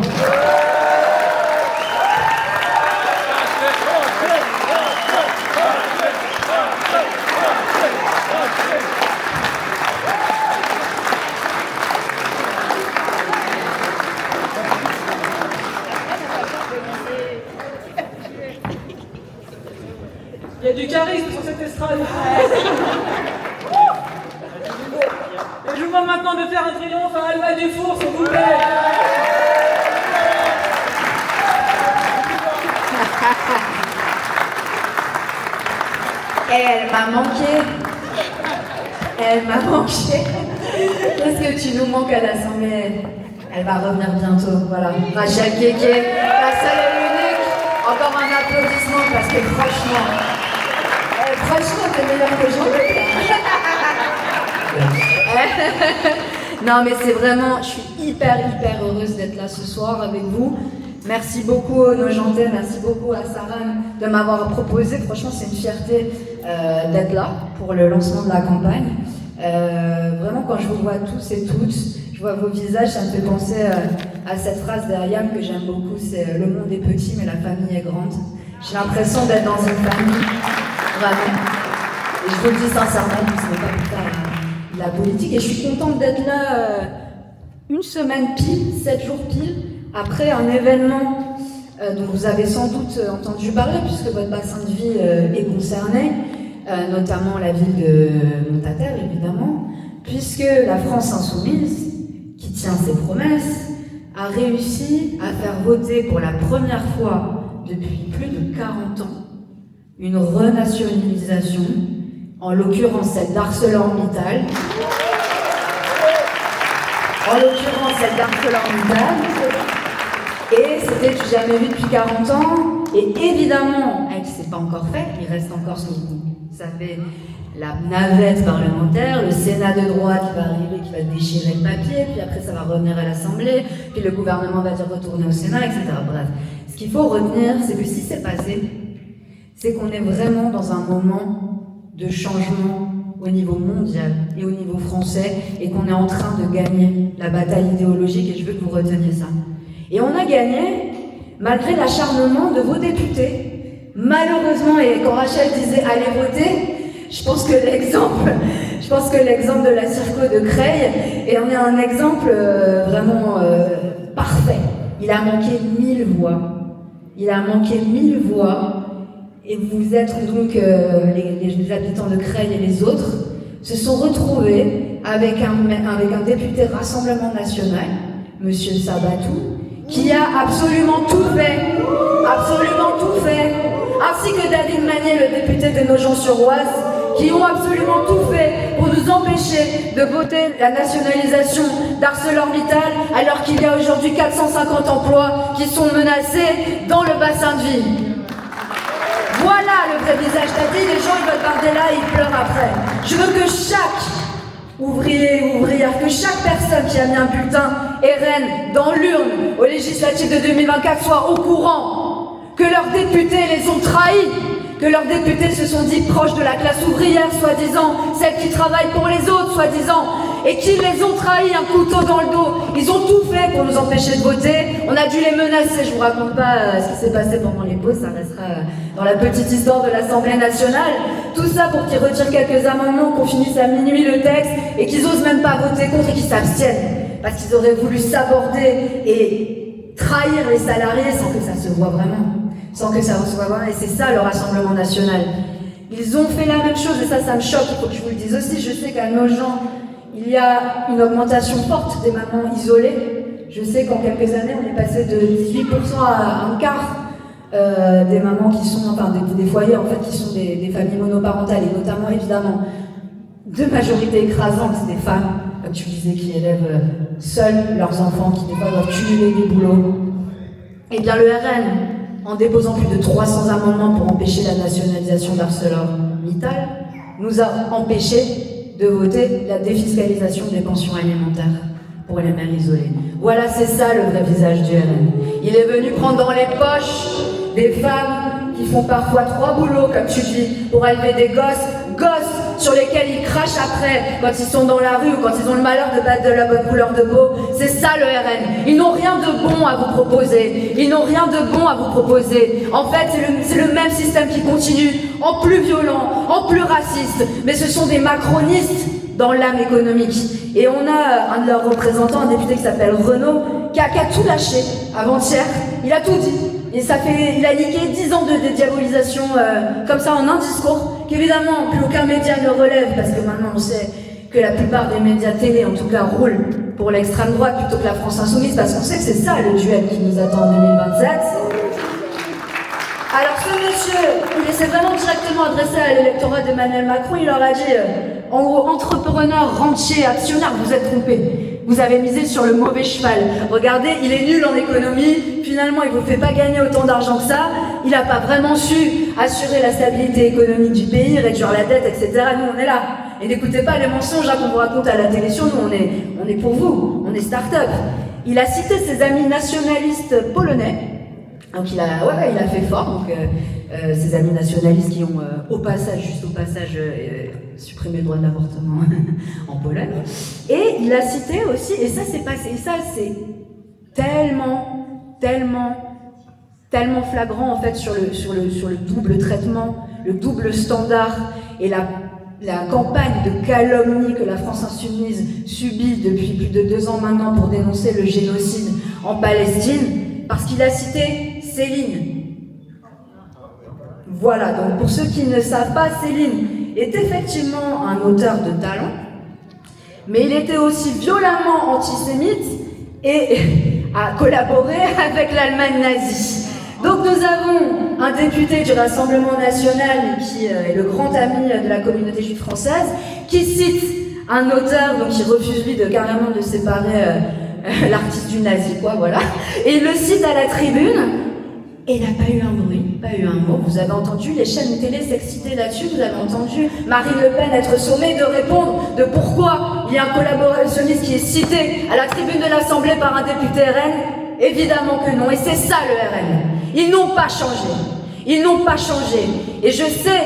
Il y a du charisme sur cette estrade. Et je vous demande maintenant de faire un triomphe à Alma Dufour, s'il vous plaît. Elle m'a manqué. Elle m'a manqué. Qu'est-ce que tu nous manques à l'Assemblée? Elle va revenir bientôt. Voilà. Rachel Keke, la seule et l'unique. Encore un applaudissement parce que franchement, t'es meilleure que Jean-Luc. Non, mais c'est vraiment, je suis hyper heureuse d'être là ce soir avec vous. Merci beaucoup aux Nogentais, merci beaucoup à Saran de m'avoir proposé. Franchement, c'est une fierté d'être là pour le lancement de la campagne. Vraiment, quand je vous vois tous et toutes, je vois vos visages, ça me fait penser à cette phrase d'Ayam que j'aime beaucoup, c'est « Le monde est petit, mais la famille est grande ». J'ai l'impression d'être dans une famille, vraiment. Et je vous le dis sincèrement, ce n'est pas plus tard la politique. Et je suis contente d'être là une semaine pile, 7 jours pile, après un événement dont vous avez sans doute entendu parler, puisque votre bassin de vie est concerné, notamment la ville de Montaterre, évidemment, puisque la France Insoumise, qui tient ses promesses, a réussi à faire voter pour la première fois depuis plus de 40 ans une renationalisation, en l'occurrence celle d'ArcelorMittal. Et c'était du jamais vu depuis 40 ans. Et évidemment, c'est pas encore fait, il reste encore ce que vous savez, la navette parlementaire, le Sénat de droite qui va arriver, qui va déchirer le papier, puis après ça va revenir à l'Assemblée, puis le gouvernement va dire retourner au Sénat, etc. Bref, ce qu'il faut retenir, c'est que si c'est passé, c'est qu'on est vraiment dans un moment de changement au niveau mondial et au niveau français, et qu'on est en train de gagner la bataille idéologique, et je veux que vous reteniez ça. Et on a gagné malgré l'acharnement de vos députés. Malheureusement, et quand Rachel disait « allez voter », je pense que l'exemple de la Circo de Creil est un exemple vraiment parfait. Il a manqué 1000 voix. Il a manqué 1000 voix. Et vous êtes donc, les habitants de Creil et les autres, se sont retrouvés avec un député Rassemblement National, Monsieur Sabatou, qui a absolument tout fait, ainsi que David Manet, le député de Nogent-sur-Oise, qui ont absolument tout fait pour nous empêcher de voter la nationalisation d'ArcelorMittal, alors qu'il y a aujourd'hui 450 emplois qui sont menacés dans le bassin de vie. Voilà le vrai visage. T'as dit, les gens ils veulent parler là, ils pleurent après. Je veux que chaque ouvrier ou ouvrière, que chaque personne qui a mis un bulletin RN dans l'urne aux législatives de 2024 soit au courant que leurs députés les ont trahis, que leurs députés se sont dits proches de la classe ouvrière, soi-disant, celles qui travaillent pour les autres, soi-disant, et qu'ils les ont trahis, un couteau dans le dos. Ils ont tout fait pour nous empêcher de voter. On a dû les menacer. Je vous raconte pas ce qui s'est passé pendant les pauses, ça restera dans la petite histoire de l'Assemblée nationale. Tout ça pour qu'ils retirent quelques amendements, qu'on finisse à minuit le texte, et qu'ils osent même pas voter contre et qu'ils s'abstiennent. Parce qu'ils auraient voulu s'aborder et trahir les salariés sans que ça se voit vraiment. Et c'est ça le Rassemblement National. Ils ont fait la même chose, et ça me choque, il faut que je vous le dise aussi. Je sais qu'à Nogent, il y a une augmentation forte des mamans isolées. Je sais qu'en quelques années, on est passé de 18% à un quart des mamans qui sont, enfin des foyers en fait, qui sont des familles monoparentales, et notamment évidemment de majorité écrasante des femmes, comme tu disais, qui élèvent seules leurs enfants, qui des fois doivent cumuler des boulots. Eh bien le RN, en déposant plus de 300 amendements pour empêcher la nationalisation d'ArcelorMittal, nous a empêchés de voter la défiscalisation des pensions alimentaires pour les mères isolées. Voilà, c'est ça le vrai visage du RN. Il est venu prendre dans les poches des femmes qui font parfois 3 boulots, comme tu dis, pour élever des gosses sur lesquels ils crachent après quand ils sont dans la rue ou quand ils ont le malheur de battre de la bonne couleur de peau. C'est ça le RN. Ils n'ont rien de bon à vous proposer. En fait, c'est le même système qui continue, en plus violent, en plus raciste. Mais ce sont des macronistes dans l'âme économique. Et on a un de leurs représentants, un député qui s'appelle Renaud, qui a tout lâché avant-hier. Il a tout dit. Et il a niqué 10 ans de dédiabolisation comme ça en un discours qu'évidemment plus aucun média ne relève, parce que maintenant on sait que la plupart des médias télé en tout cas roulent pour l'extrême droite plutôt que la France insoumise, parce qu'on sait que c'est ça le duel qui nous attend en 2027. Alors ce monsieur, il s'est vraiment directement adressé à l'électorat d'Emmanuel Macron. Il leur a dit, en gros, entrepreneurs, rentiers, actionnaires, vous êtes trompés. Vous avez misé sur le mauvais cheval. Regardez, il est nul en économie. Finalement, il ne vous fait pas gagner autant d'argent que ça. Il n'a pas vraiment su assurer la stabilité économique du pays, réduire la dette, etc. Nous, on est là. Et n'écoutez pas les mensonges qu'on vous raconte à la télé sur nous. On est pour vous. On est start-up. Il a cité ses amis nationalistes polonais. Donc il a fait fort, donc ces amis nationalistes qui ont juste au passage supprimé le droit de l'avortement en Pologne. Et il a cité aussi, et ça c'est passé, et ça c'est tellement flagrant en fait sur le double traitement, le double standard et la campagne de calomnie que la France insoumise subit depuis plus de 2 ans maintenant pour dénoncer le génocide en Palestine, parce qu'il a cité Céline. Voilà, donc pour ceux qui ne savent pas, Céline est effectivement un auteur de talent, mais il était aussi violemment antisémite et a collaboré avec l'Allemagne nazie. Donc nous avons un député du Rassemblement National qui est le grand ami de la communauté juive française, qui cite un auteur, donc il refuse lui carrément de séparer l'artiste du nazi, quoi, voilà. Et il le cite à la tribune. Et il n'a pas eu un bruit, pas eu un mot. Vous avez entendu les chaînes télé s'exciter là-dessus, vous avez entendu Marine Le Pen être sommée de répondre de pourquoi il y a un collaborationniste qui est cité à la tribune de l'Assemblée par un député RN. Évidemment que non, et c'est ça le RN. Ils n'ont pas changé. Et je sais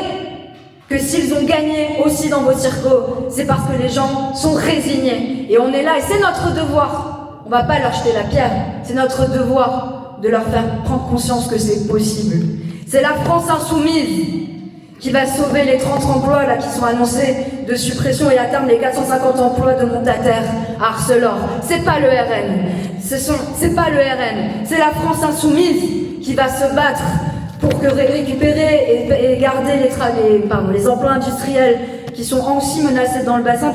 que s'ils ont gagné aussi dans vos circos, c'est parce que les gens sont résignés. Et on est là, et c'est notre devoir. On ne va pas leur jeter la pierre, c'est notre devoir de leur faire prendre conscience que c'est possible. C'est la France insoumise qui va sauver les 30 emplois là, qui sont annoncés de suppression et atteindre les 450 emplois de Montataire à Arcelor. C'est pas le RN. C'est pas le RN. C'est la France insoumise qui va se battre pour récupérer et garder les emplois industriels qui sont aussi menacés dans le bassin,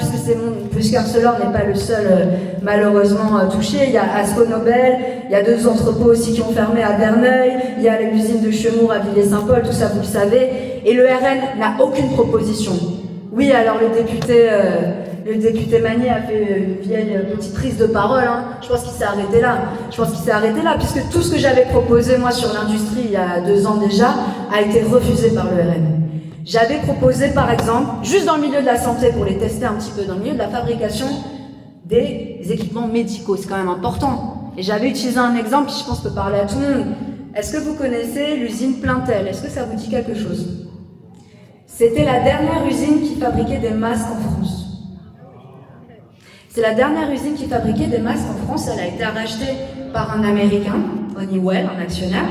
puisqu'Arcelor n'est pas le seul malheureusement touché. Il y a Asco Nobel, il y a 2 entrepôts aussi qui ont fermé à Verneuil, il y a l'usine de Chemours à Villers-Saint-Paul, tout ça vous le savez, et le RN n'a aucune proposition. Oui, alors le député Magnier a fait une vieille petite prise de parole, hein. Je pense qu'il s'est arrêté là. Puisque tout ce que j'avais proposé moi sur l'industrie il y a 2 ans déjà a été refusé par le RN. J'avais proposé par exemple, juste dans le milieu de la santé, pour les tester un petit peu, dans le milieu de la fabrication des équipements médicaux, c'est quand même important. Et j'avais utilisé un exemple qui je pense peut parler à tout le monde. Est-ce que vous connaissez l'usine Plaintel? Est-ce que ça vous dit quelque chose? C'était la dernière usine qui fabriquait des masques en France. C'est la dernière usine qui fabriquait des masques en France. Elle a été rachetée par un Américain, Honeywell, un actionnaire.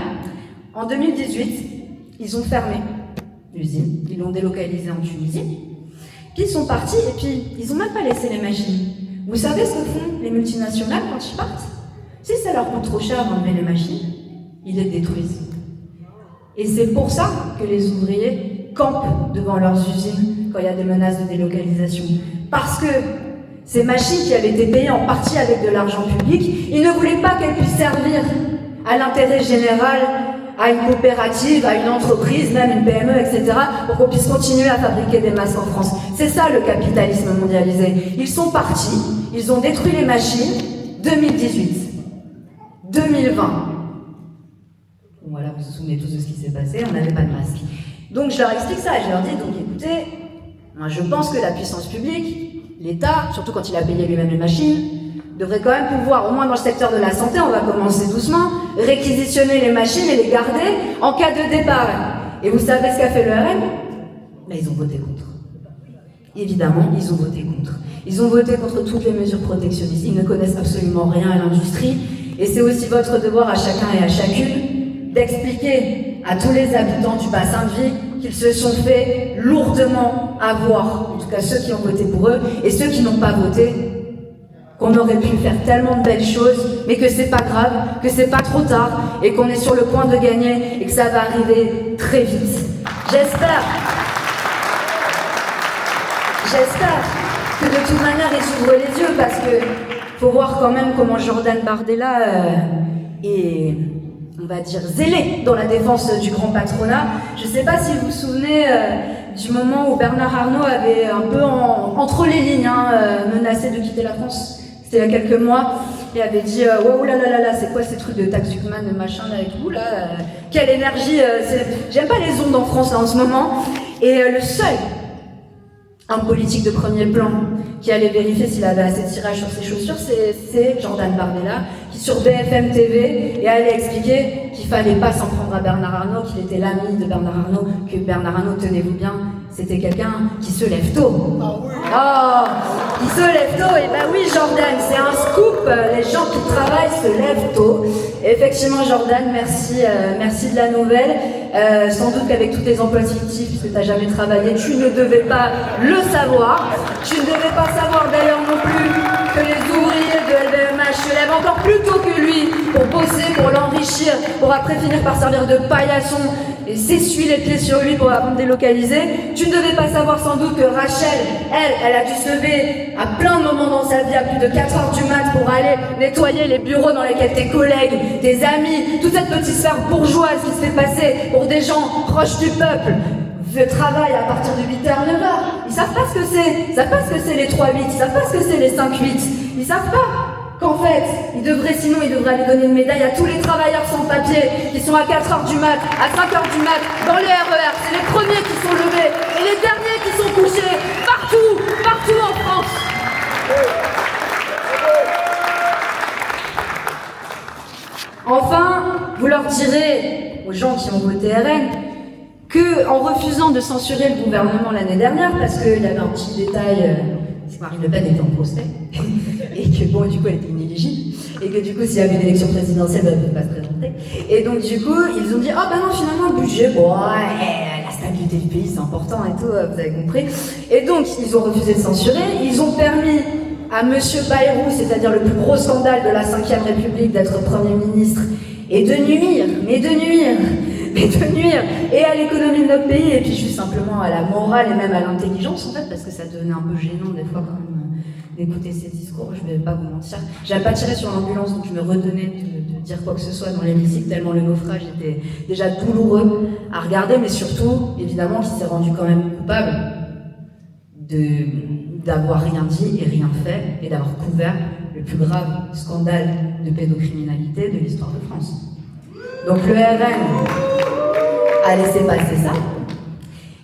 En 2018, ils ont fermé l'usine. Ils l'ont délocalisée en Tunisie. Puis ils sont partis et puis ils n'ont même pas laissé les machines. Vous savez ce que font les multinationales quand ils partent? Si ça leur coûte trop cher d'enlever les machines, ils les détruisent. Et c'est pour ça que les ouvriers campent devant leurs usines quand il y a des menaces de délocalisation. Parce que ces machines qui avaient été payées en partie avec de l'argent public, ils ne voulaient pas qu'elles puissent servir à l'intérêt général, à une coopérative, à une entreprise, même une PME, etc., pour qu'on puisse continuer à fabriquer des masques en France. C'est ça le capitalisme mondialisé. Ils sont partis, ils ont détruit les machines, 2018, 2020. Voilà, vous vous souvenez tous de ce qui s'est passé, on n'avait pas de masque. Donc je leur explique ça, je leur dis, donc écoutez, moi je pense que la puissance publique, l'État, surtout quand il a payé lui-même les machines, devrait quand même pouvoir, au moins dans le secteur de la santé, on va commencer doucement, réquisitionner les machines et les garder en cas de départ. Et vous savez ce qu'a fait le RN? Ben, ils ont voté contre. Évidemment, ils ont voté contre. Ils ont voté contre toutes les mesures protectionnistes. Ils ne connaissent absolument rien à l'industrie. Et c'est aussi votre devoir à chacun et à chacune d'expliquer à tous les habitants du bassin de vie qu'ils se sont fait lourdement avoir, en tout cas ceux qui ont voté pour eux, et ceux qui n'ont pas voté, qu'on aurait pu faire tellement de belles choses, mais que c'est pas grave, que c'est pas trop tard, et qu'on est sur le point de gagner, et que ça va arriver très vite. J'espère que de toute manière ils s'ouvrent les yeux, parce que faut voir quand même comment Jordan Bardella est, on va dire, zélé dans la défense du grand patronat. Je sais pas si vous vous souvenez du moment où Bernard Arnault avait un peu entre les lignes menacé de quitter la France. C'était il y a quelques mois. Il avait dit oh là là là là, c'est quoi ces trucs de taxman, de machin là et tout là, quelle énergie, j'aime pas les ondes en France là, en ce moment. Et le seul homme politique de premier plan qui allait vérifier s'il avait assez de tirage sur ses chaussures, c'est Jordan Bardella, qui sur BFM TV et allait expliquer qu'il fallait pas s'en prendre à Bernard Arnault, qu'il était l'ami de Bernard Arnault, que Bernard Arnault, tenez-vous bien, c'était quelqu'un qui se lève tôt. Oh, qui se lève tôt, et ben oui Jordan, c'est un scoop, les gens qui travaillent se lèvent tôt. Et effectivement Jordan, merci de la nouvelle. Sans doute qu'avec tous tes emplois fictifs, puisque tu n'as jamais travaillé, tu ne devais pas le savoir. Tu ne devais pas savoir d'ailleurs non plus que les ouvriers de LVMH se lèvent encore plus tôt que lui pour bosser, pour l'enrichir, pour après finir par servir de paillasson et s'essuie les pieds sur lui pour la délocaliser. Tu ne devais pas savoir sans doute que Rachel, elle a dû se lever à plein de moments dans sa vie, à plus de 4 heures du mat pour aller nettoyer les bureaux dans lesquels tes collègues, tes amis, toute cette petite sphère bourgeoise qui se fait passer pour des gens proches du peuple, travaillent à partir de 8h, 9h. Ils savent pas ce que c'est. Ils savent pas ce que c'est les 3-8. Ils savent pas ce que c'est les 5-8. Ils savent pas qu'en fait, ils devraient aller donner une médaille à tous les travailleurs sans papier qui sont à 4h du mat, à 5h du mat, dans les RER. C'est les premiers qui sont levés et les derniers qui sont couchés. Partout en France. Enfin, vous leur direz aux gens qui ont voté RN que, en refusant de censurer le gouvernement l'année dernière, parce qu'il y avait un petit détail, c'est que Marine Le Pen était en procès, et que bon, du coup, elle était inéligible, et que du coup, s'il y avait une élection présidentielle, elle ne pouvait pas se présenter. Et donc, du coup, ils ont dit, oh ben non, finalement, le budget, bon, la stabilité l'actualité du pays, c'est important et tout, vous avez compris. Et donc, ils ont refusé de censurer, ils ont permis à Monsieur Bayrou, c'est-à-dire le plus gros scandale de la Ve République, d'être Premier ministre, et de nuire, et à l'économie de notre pays, et puis juste simplement à la morale et même à l'intelligence, en fait, parce que ça devenait un peu gênant des fois quand même d'écouter ces discours, je vais pas vous mentir. J'avais pas tiré sur l'ambulance, donc je me retenais de dire quoi que ce soit dans l'hémicycle, tellement le naufrage était déjà douloureux à regarder, mais surtout, évidemment, qu'il s'est rendu quand même coupable d'avoir rien dit et rien fait, et d'avoir couvert le plus grave scandale de pédocriminalité de l'histoire de France. Donc le RN a laissé passer ça,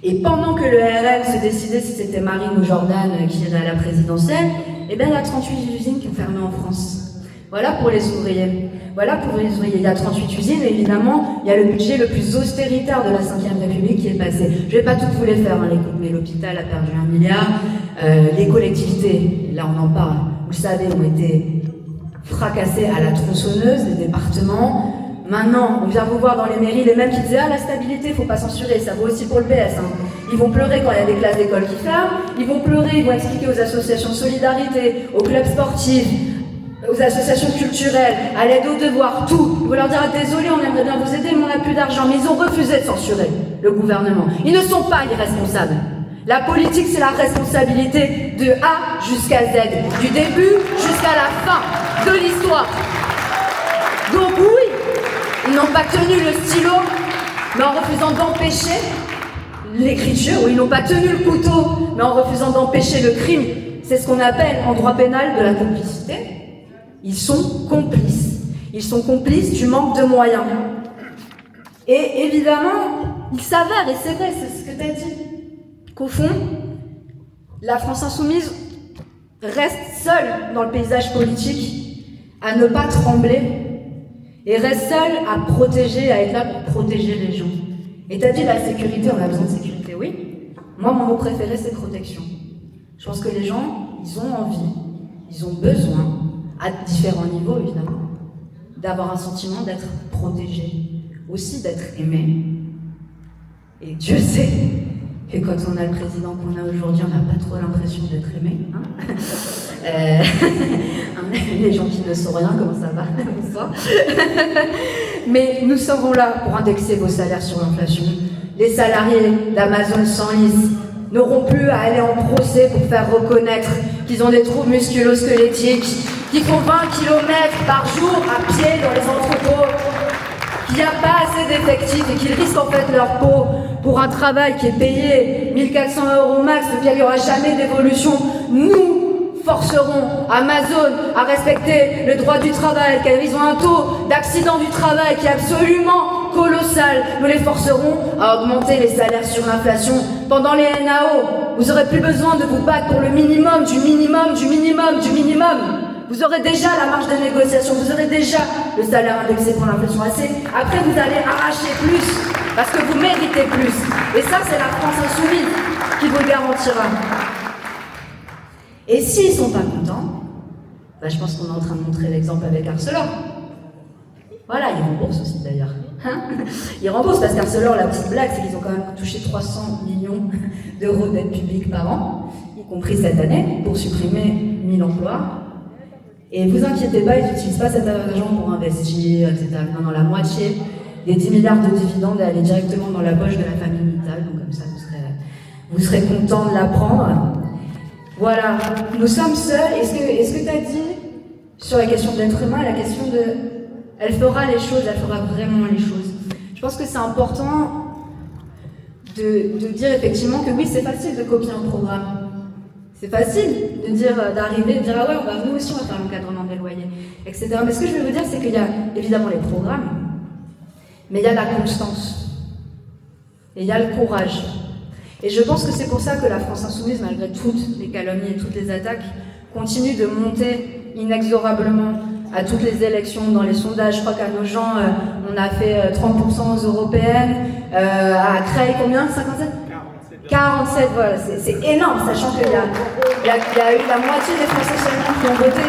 et pendant que le RN se décidait si c'était Marine ou Jordan qui irait à la présidentielle, eh bien il y a 38 usines qui ont fermé en France. Voilà pour les ouvriers. Il y a 38 usines, et évidemment, il y a le budget le plus austéritaire de la Ve République qui est passé. Je ne vais pas toutes vous les faire, hein, mais l'hôpital a perdu 1 milliard, les collectivités, là on en parle, vous le savez, ont été fracassées à la tronçonneuse, les départements. Maintenant, on vient vous voir dans les mairies, les mêmes qui disaient « Ah, la stabilité, il ne faut pas censurer, ça vaut aussi pour le PS. Hein. » Ils vont pleurer quand il y a des classes d'école qui ferment, ils vont pleurer, ils vont expliquer aux associations de solidarité, aux clubs sportifs, aux associations culturelles, à l'aide aux devoirs, tout. Ils vont leur dire « Désolé, on aimerait bien vous aider, mais on n'a plus d'argent. » Mais ils ont refusé de censurer le gouvernement. Ils ne sont pas irresponsables. La politique, c'est la responsabilité de A jusqu'à Z, du début jusqu'à la fin de l'histoire. Donc oui, ils n'ont pas tenu le stylo, mais en refusant d'empêcher l'écriture, ou ils n'ont pas tenu le couteau, mais en refusant d'empêcher le crime. C'est ce qu'on appelle en droit pénal de la complicité. Ils sont complices. Ils sont complices du manque de moyens. Et évidemment, il s'avère, et c'est vrai, c'est ce que tu as dit, qu'au fond, la France insoumise reste seule dans le paysage politique à ne pas trembler, et reste seule à protéger, à être là pour protéger les gens. Et tu as dit la sécurité, on a besoin de sécurité, oui. Moi, mon mot préféré, c'est protection. Je pense que les gens, ils ont envie, ils ont besoin, à différents niveaux évidemment, d'avoir un sentiment d'être protégé, aussi d'être aimé. Et Dieu sait que quand on a le président qu'on a aujourd'hui, on n'a pas trop l'impression d'être aimé. Hein. Les gens qui ne sont rien, comment ça va? Bonsoir. Mais nous serons là pour indexer vos salaires sur l'inflation. Les salariés d'Amazon Senlis n'auront plus à aller en procès pour faire reconnaître qu'ils ont des troubles musculo-squelettiques, qu'ils font 20 km par jour à pied dans les entrepôts, qu'il n'y a pas assez d'effectifs et qu'ils risquent en fait leur peau pour un travail qui est payé 1 400 € max, et il n'y aura jamais d'évolution. Nous forceront Amazon à respecter le droit du travail, car ils ont un taux d'accident du travail qui est absolument colossal. Nous les forcerons à augmenter les salaires sur l'inflation. Pendant les NAO, vous n'aurez plus besoin de vous battre pour le minimum, du minimum, du minimum, du minimum. Vous aurez déjà la marge de négociation, vous aurez déjà le salaire indexé pour l'inflation assez. Après, vous allez arracher plus, parce que vous méritez plus. Et ça, c'est la France insoumise qui vous le garantira. Et s'ils ne sont pas contents, bah, je pense qu'on est en train de montrer l'exemple avec Arcelor. Voilà, ils remboursent aussi d'ailleurs. Hein, ils remboursent parce qu'Arcelor, la petite blague, c'est qu'ils ont quand même touché 300 millions d'euros d'aide publique par an, y compris cette année, pour supprimer 1000 emplois. Et vous inquiétez pas, ils n'utilisent pas cet argent pour investir, etc. Non, la moitié des 10 milliards de dividendes est allée directement dans la poche de la famille Mittal, donc comme ça vous serez contents de l'apprendre. Voilà, nous sommes seuls. Est-ce que tu as dit sur la question de l'être humain, la question de... Elle fera les choses, elle fera vraiment les choses. Je pense que c'est important de dire effectivement que oui, c'est facile de copier un programme. C'est facile de dire, d'arriver, de dire ah ouais, nous aussi on va faire l'encadrement des loyers, etc. Mais ce que je veux vous dire, c'est qu'il y a évidemment les programmes, mais il y a la constance. Et il y a le courage. Et je pense que c'est pour ça que la France insoumise, malgré toutes les calomnies et toutes les attaques, continue de monter inexorablement à toutes les élections, dans les sondages. Je crois qu'à nos gens, on a fait 30% aux européennes, à Creil, combien? 57 47, voilà, c'est énorme, sachant qu'il y a eu la moitié des Français seulement qui ont voté,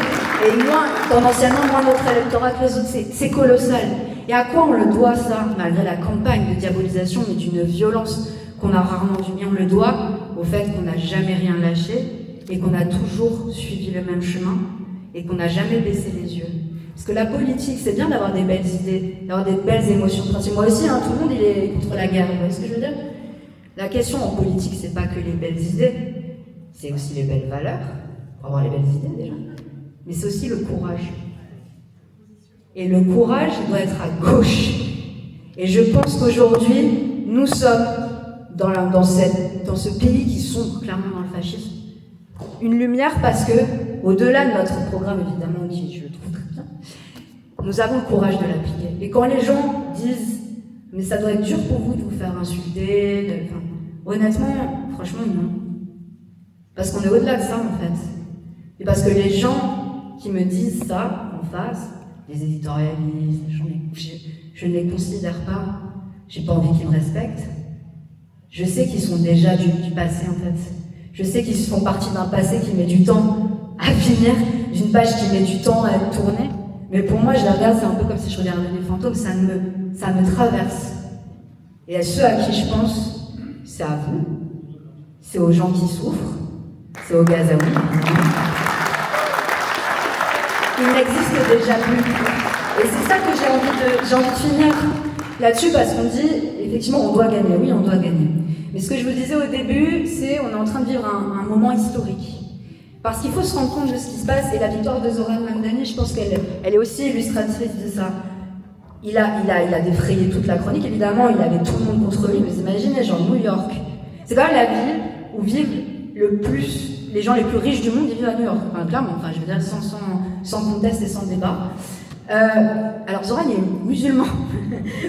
et tendanciellement, moins notre électorat que les autres, c'est colossal. Et à quoi on le doit ça, malgré la campagne de diabolisation, mais d'une violence qu'on a rarement vu, mais on le doit au fait qu'on n'a jamais rien lâché et qu'on a toujours suivi le même chemin et qu'on n'a jamais baissé les yeux. Parce que la politique, c'est bien d'avoir des belles idées, d'avoir des belles émotions. Moi aussi, hein, tout le monde il est contre la guerre, vous voyez ce que je veux dire? La question en politique, c'est pas que les belles idées, c'est aussi les belles valeurs, pour avoir les belles idées déjà, mais c'est aussi le courage. Et le courage doit être à gauche. Et je pense qu'aujourd'hui, nous sommes dans ce pays qui sombre clairement dans le fascisme. Une lumière parce que, au-delà de notre programme, évidemment, qui je le trouve très bien, nous avons le courage de l'appliquer. Et quand les gens disent « mais ça doit être dur pour vous de vous faire insulter », honnêtement, franchement, non. Parce qu'on est au-delà de ça, en fait. Et parce que les gens qui me disent ça, en face, les éditorialistes, je ne les considère pas. J'ai pas envie qu'ils me respectent. Je sais qu'ils sont déjà du passé, en fait. Je sais qu'ils font partie d'un passé qui met du temps à finir, d'une page qui met du temps à être tournée. Mais pour moi, je la regarde, c'est un peu comme si je regardais des fantômes, ça me traverse. Et à ceux à qui je pense, c'est à vous, c'est aux gens qui souffrent, c'est aux Gazaouis. Il n'existe déjà plus. Et c'est ça que j'ai envie de finir là-dessus, parce qu'on dit, effectivement, on doit gagner. Oui, on doit gagner. Mais ce que je vous disais au début, c'est on est en train de vivre un moment historique. Parce qu'il faut se rendre compte de ce qui se passe, et la victoire de Zoran Mamdani, je pense qu'elle est aussi illustratrice de ça. Il a défrayé toute la chronique, évidemment, il avait tout le monde contre lui, mais imaginez, genre New York. C'est quand même la ville où vivent les gens les plus riches du monde, ils vivent à New York. Enfin, clairement, je veux dire, sans conteste et sans débat. Alors Zoran, il est musulman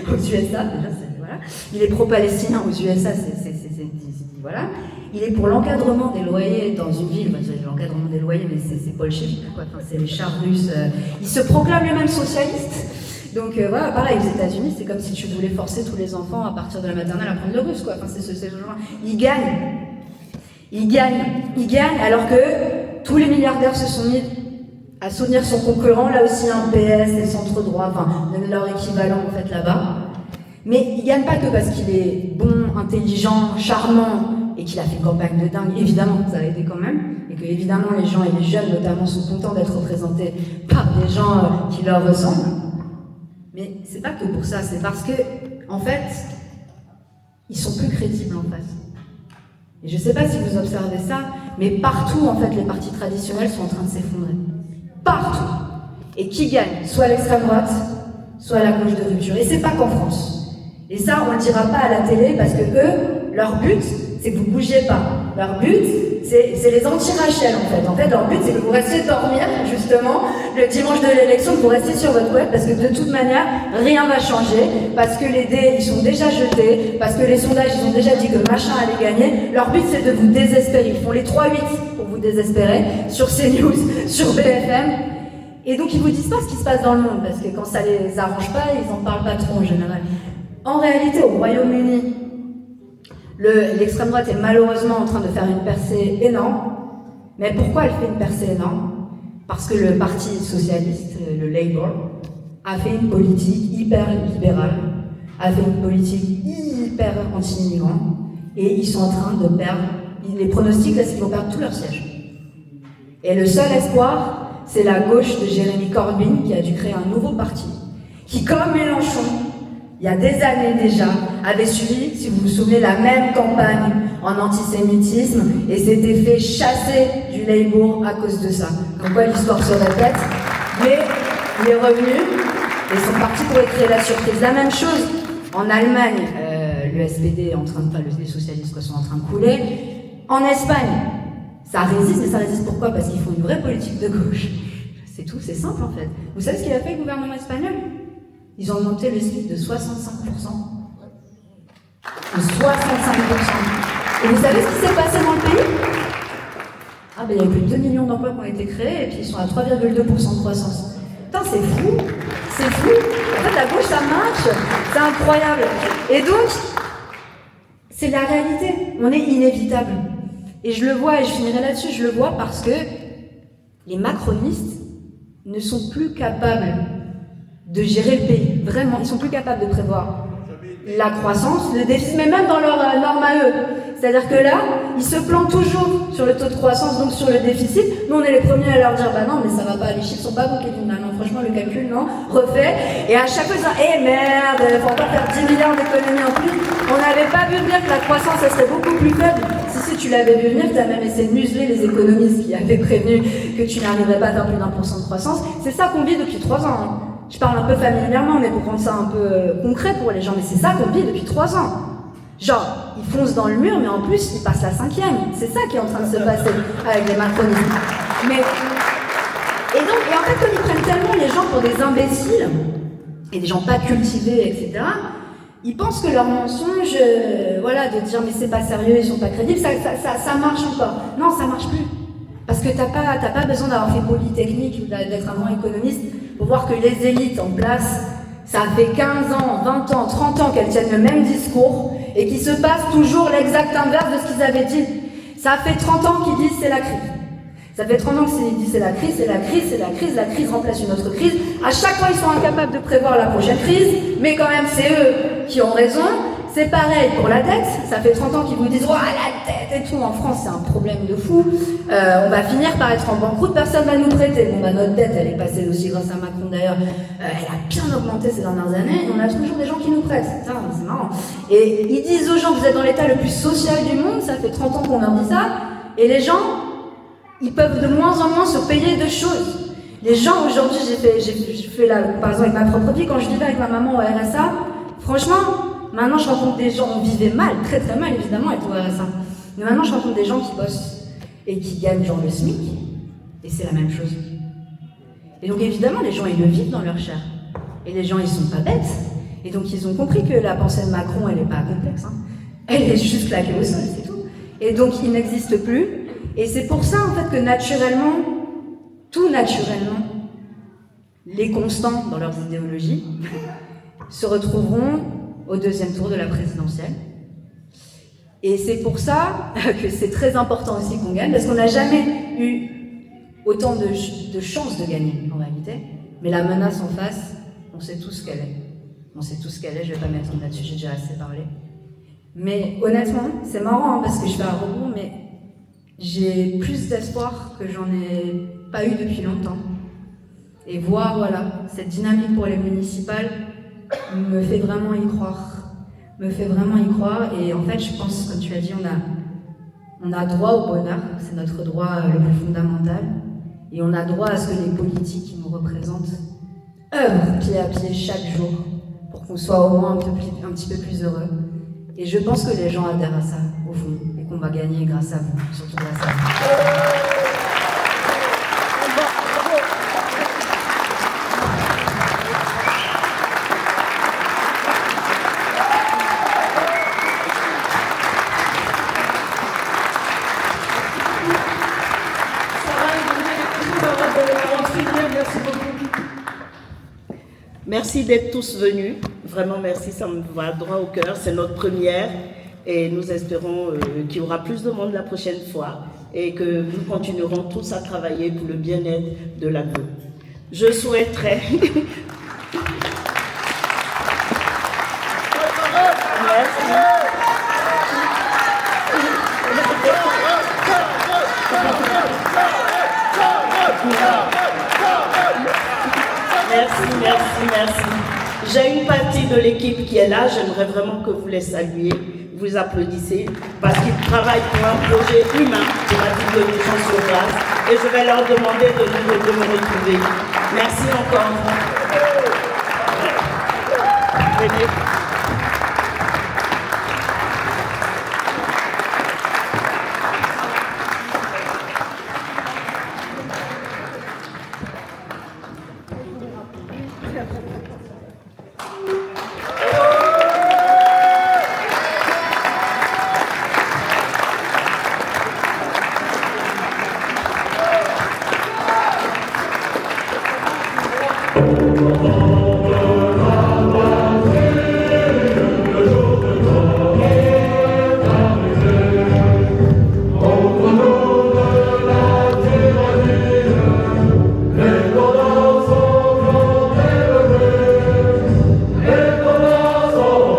aux USA, déjà, voilà. Il est pro-palestinien aux USA, voilà. Il est pour l'encadrement des loyers dans une ville, l'encadrement des loyers, mais c'est Paul Schiff, quoi. Enfin, c'est les chars russes. Il se proclame lui-même socialiste. Donc voilà, pareil, aux États-Unis, c'est comme si tu voulais forcer tous les enfants à partir de la maternelle à apprendre le russe, quoi. Enfin, c'est ce genre. Il gagne, alors que tous les milliardaires se sont mis à soutenir son concurrent, là aussi un PS, les centres droits, enfin leur équivalent en fait là-bas. Mais il gagne pas que parce qu'il est bon, intelligent, charmant et qu'il a fait une campagne de dingue. Évidemment, ça a aidé quand même, et que évidemment les gens et les jeunes notamment sont contents d'être représentés par des gens qui leur ressemblent. Mais c'est pas que pour ça, c'est parce que en fait, ils sont plus crédibles en face. Et je sais pas si vous observez ça, mais partout en fait les partis traditionnels sont en train de s'effondrer. Partout. Et qui gagne? Soit l'extrême droite, soit la gauche de rupture. Et c'est pas qu'en France. Et ça, on le dira pas à la télé parce que eux, leur but, c'est que vous bougiez pas. Leur but, c'est les anti-Rachel en fait. En fait, leur but, c'est que vous restiez dormir, justement, le dimanche de l'élection, que vous restiez sur votre web, parce que de toute manière, rien va changer, parce que les dés, ils sont déjà jetés, parce que les sondages, ils ont déjà dit que machin allait gagner. Leur but, c'est de vous désespérer. Ils font les 3-8 pour vous désespérer, sur CNews, sur BFM. Et donc, ils vous disent pas ce qui se passe dans le monde, parce que quand ça les arrange pas, ils en parlent pas trop en général. En réalité, au Royaume-Uni, l'extrême droite est malheureusement en train de faire une percée énorme. Mais pourquoi elle fait une percée énorme? Parce que le parti socialiste, le Labour, a fait une politique hyper libérale, a fait une politique hyper anti-immigrant, et ils sont en train de perdre. Les pronostics, là, c'est qu'ils vont perdre tous leurs sièges. Et le seul espoir, c'est la gauche de Jeremy Corbyn qui a dû créer un nouveau parti, qui, comme Mélenchon, il y a des années déjà, avait suivi, si vous vous souvenez, la même campagne en antisémitisme et s'était fait chasser du Labour à cause de ça. Donc quoi, l'histoire se répète, mais il est revenu et son parti pourrait créer la surprise. La même chose en Allemagne, le SPD est en train de, enfin, les socialistes sont en train de couler. En Espagne, ça résiste, mais ça résiste pourquoi? Parce qu'ils font une vraie politique de gauche. C'est tout, c'est simple en fait. Vous savez ce qu'il a fait le gouvernement espagnol? Ils ont monté le SMIC de 65%. De 65%. Et vous savez ce qui s'est passé dans le pays? Ah ben il y a eu plus de 2 millions d'emplois qui ont été créés et puis ils sont à 3,2% de croissance. Putain, c'est fou! C'est fou! En fait, la gauche, ça marche! C'est incroyable! Et donc, c'est la réalité. On est inévitable. Et je le vois, et je finirai là-dessus, je le vois parce que les macronistes ne sont plus capables de gérer le pays. Vraiment, ils sont plus capables de prévoir la croissance, le déficit, mais même dans leur norme à eux. C'est-à-dire que là, ils se plantent toujours sur le taux de croissance, donc sur le déficit. Nous, on est les premiers à leur dire, bah non, mais ça va pas, les chiffres sont pas bons, Kevin. Bah non, franchement, le calcul, non, refait. Et à chaque fois, ils disent, eh merde, faut encore faire 10 milliards d'économies en plus. On n'avait pas vu venir que la croissance, elle serait beaucoup plus faible. Si tu l'avais vu venir, tu as même essayé de museler les économistes qui avaient prévenu que tu n'arriverais pas à faire plus d'1% de croissance. C'est ça qu'on vit depuis 3 ans. Hein. Je parle un peu familièrement, mais pour rendre ça un peu concret pour les gens, mais c'est ça qu'on vit depuis 3 ans. Genre, ils foncent dans le mur, mais en plus, ils passent la 5e. C'est ça qui est en train de se passer avec les macronistes. Et en fait, comme ils prennent tellement les gens pour des imbéciles, et des gens pas cultivés, etc., ils pensent que leur mensonge, voilà, de dire mais c'est pas sérieux, ils sont pas crédibles, ça marche encore. Non, ça marche plus. Parce que t'as pas besoin d'avoir fait Polytechnique ou d'être un grand économiste pour voir que les élites en place, ça fait 15 ans, 20 ans, 30 ans qu'elles tiennent le même discours et qu'il se passe toujours l'exact inverse de ce qu'ils avaient dit. Ça fait 30 ans qu'ils disent c'est la crise. Ça fait 30 ans qu'ils disent c'est la crise, c'est la crise, c'est la crise, la crise remplace une autre crise. À chaque fois, ils sont incapables de prévoir la prochaine crise, mais quand même, c'est eux qui ont raison. C'est pareil pour la dette. Ça fait 30 ans qu'ils vous disent « Oh, la dette et tout, en France, c'est un problème de fou. On va finir par être en banqueroute, personne ne va nous prêter. » Bon, bah, notre dette, elle est passée aussi grâce à Macron d'ailleurs. Elle a bien augmenté ces dernières années et on a toujours des gens qui nous prêtent. C'est marrant. Et ils disent aux gens « Vous êtes dans l'état le plus social du monde. » Ça fait 30 ans qu'on leur dit ça. Et les gens, ils peuvent de moins en moins se payer de choses. Les gens, aujourd'hui, j'ai fait la comparaison avec ma propre vie. Quand je vivais avec ma maman au RSA, franchement, maintenant, je rencontre des gens, on vivait mal, très très mal évidemment avec le RSA. Mais maintenant, je rencontre des gens qui bossent et qui gagnent genre le SMIC, et c'est la même chose. Et donc évidemment, les gens, ils le vivent dans leur chair. Et les gens, ils sont pas bêtes. Et donc, ils ont compris que la pensée de Macron, elle est pas complexe. Hein. Elle est juste claquée au sol, c'est tout. Et donc, il n'existe plus. Et c'est pour ça, en fait, que naturellement, tout naturellement, les constants dans leurs idéologies se retrouveront au deuxième tour de la présidentielle. Et c'est pour ça que c'est très important aussi qu'on gagne, parce qu'on n'a jamais eu autant de chances de gagner, en réalité. Mais la menace en face, on sait tous ce qu'elle est. On sait tous ce qu'elle est, je vais pas m'étendre là-dessus, j'ai déjà assez parlé. Mais honnêtement, c'est marrant, hein, parce que je fais un rebond, mais j'ai plus d'espoir que j'en ai pas eu depuis longtemps. Et voir, voilà, cette dynamique pour les municipales, me fait vraiment y croire. Et en fait, je pense, comme tu l'as dit, on a droit au bonheur, c'est notre droit le plus fondamental. Et on a droit à ce que les politiques qui nous représentent œuvrent pied à pied chaque jour pour qu'on soit au moins un petit peu plus heureux. Et je pense que les gens adhèrent à ça, au fond, et qu'on va gagner grâce à vous, surtout grâce à vous. Merci d'être tous venus. Vraiment merci, ça me va droit au cœur. C'est notre première et nous espérons qu'il y aura plus de monde la prochaine fois et que nous continuerons tous à travailler pour le bien-être de l'agro. Je souhaiterais... Merci. J'ai une partie de l'équipe qui est là, j'aimerais vraiment que vous les saluiez, vous applaudissez, parce qu'ils travaillent pour un projet humain de la ville de Nogent-sur-Oise, et je vais leur demander de me retrouver. Merci encore. Venez.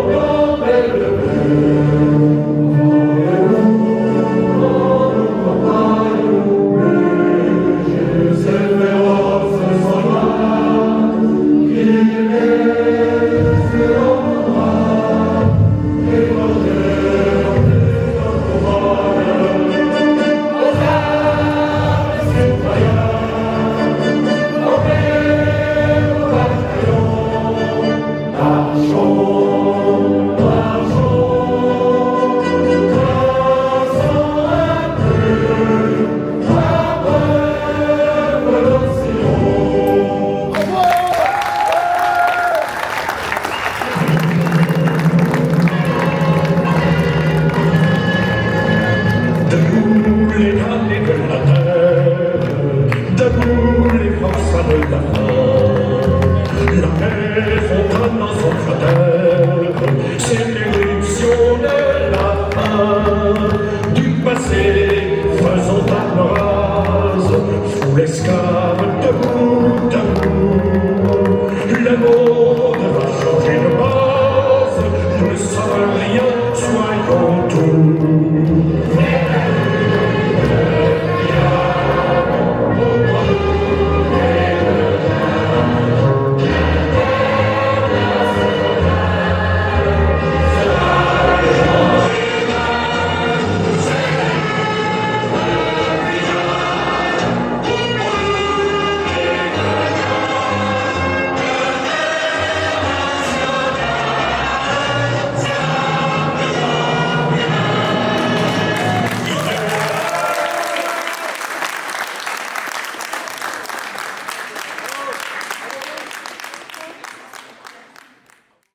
Oh, paix, son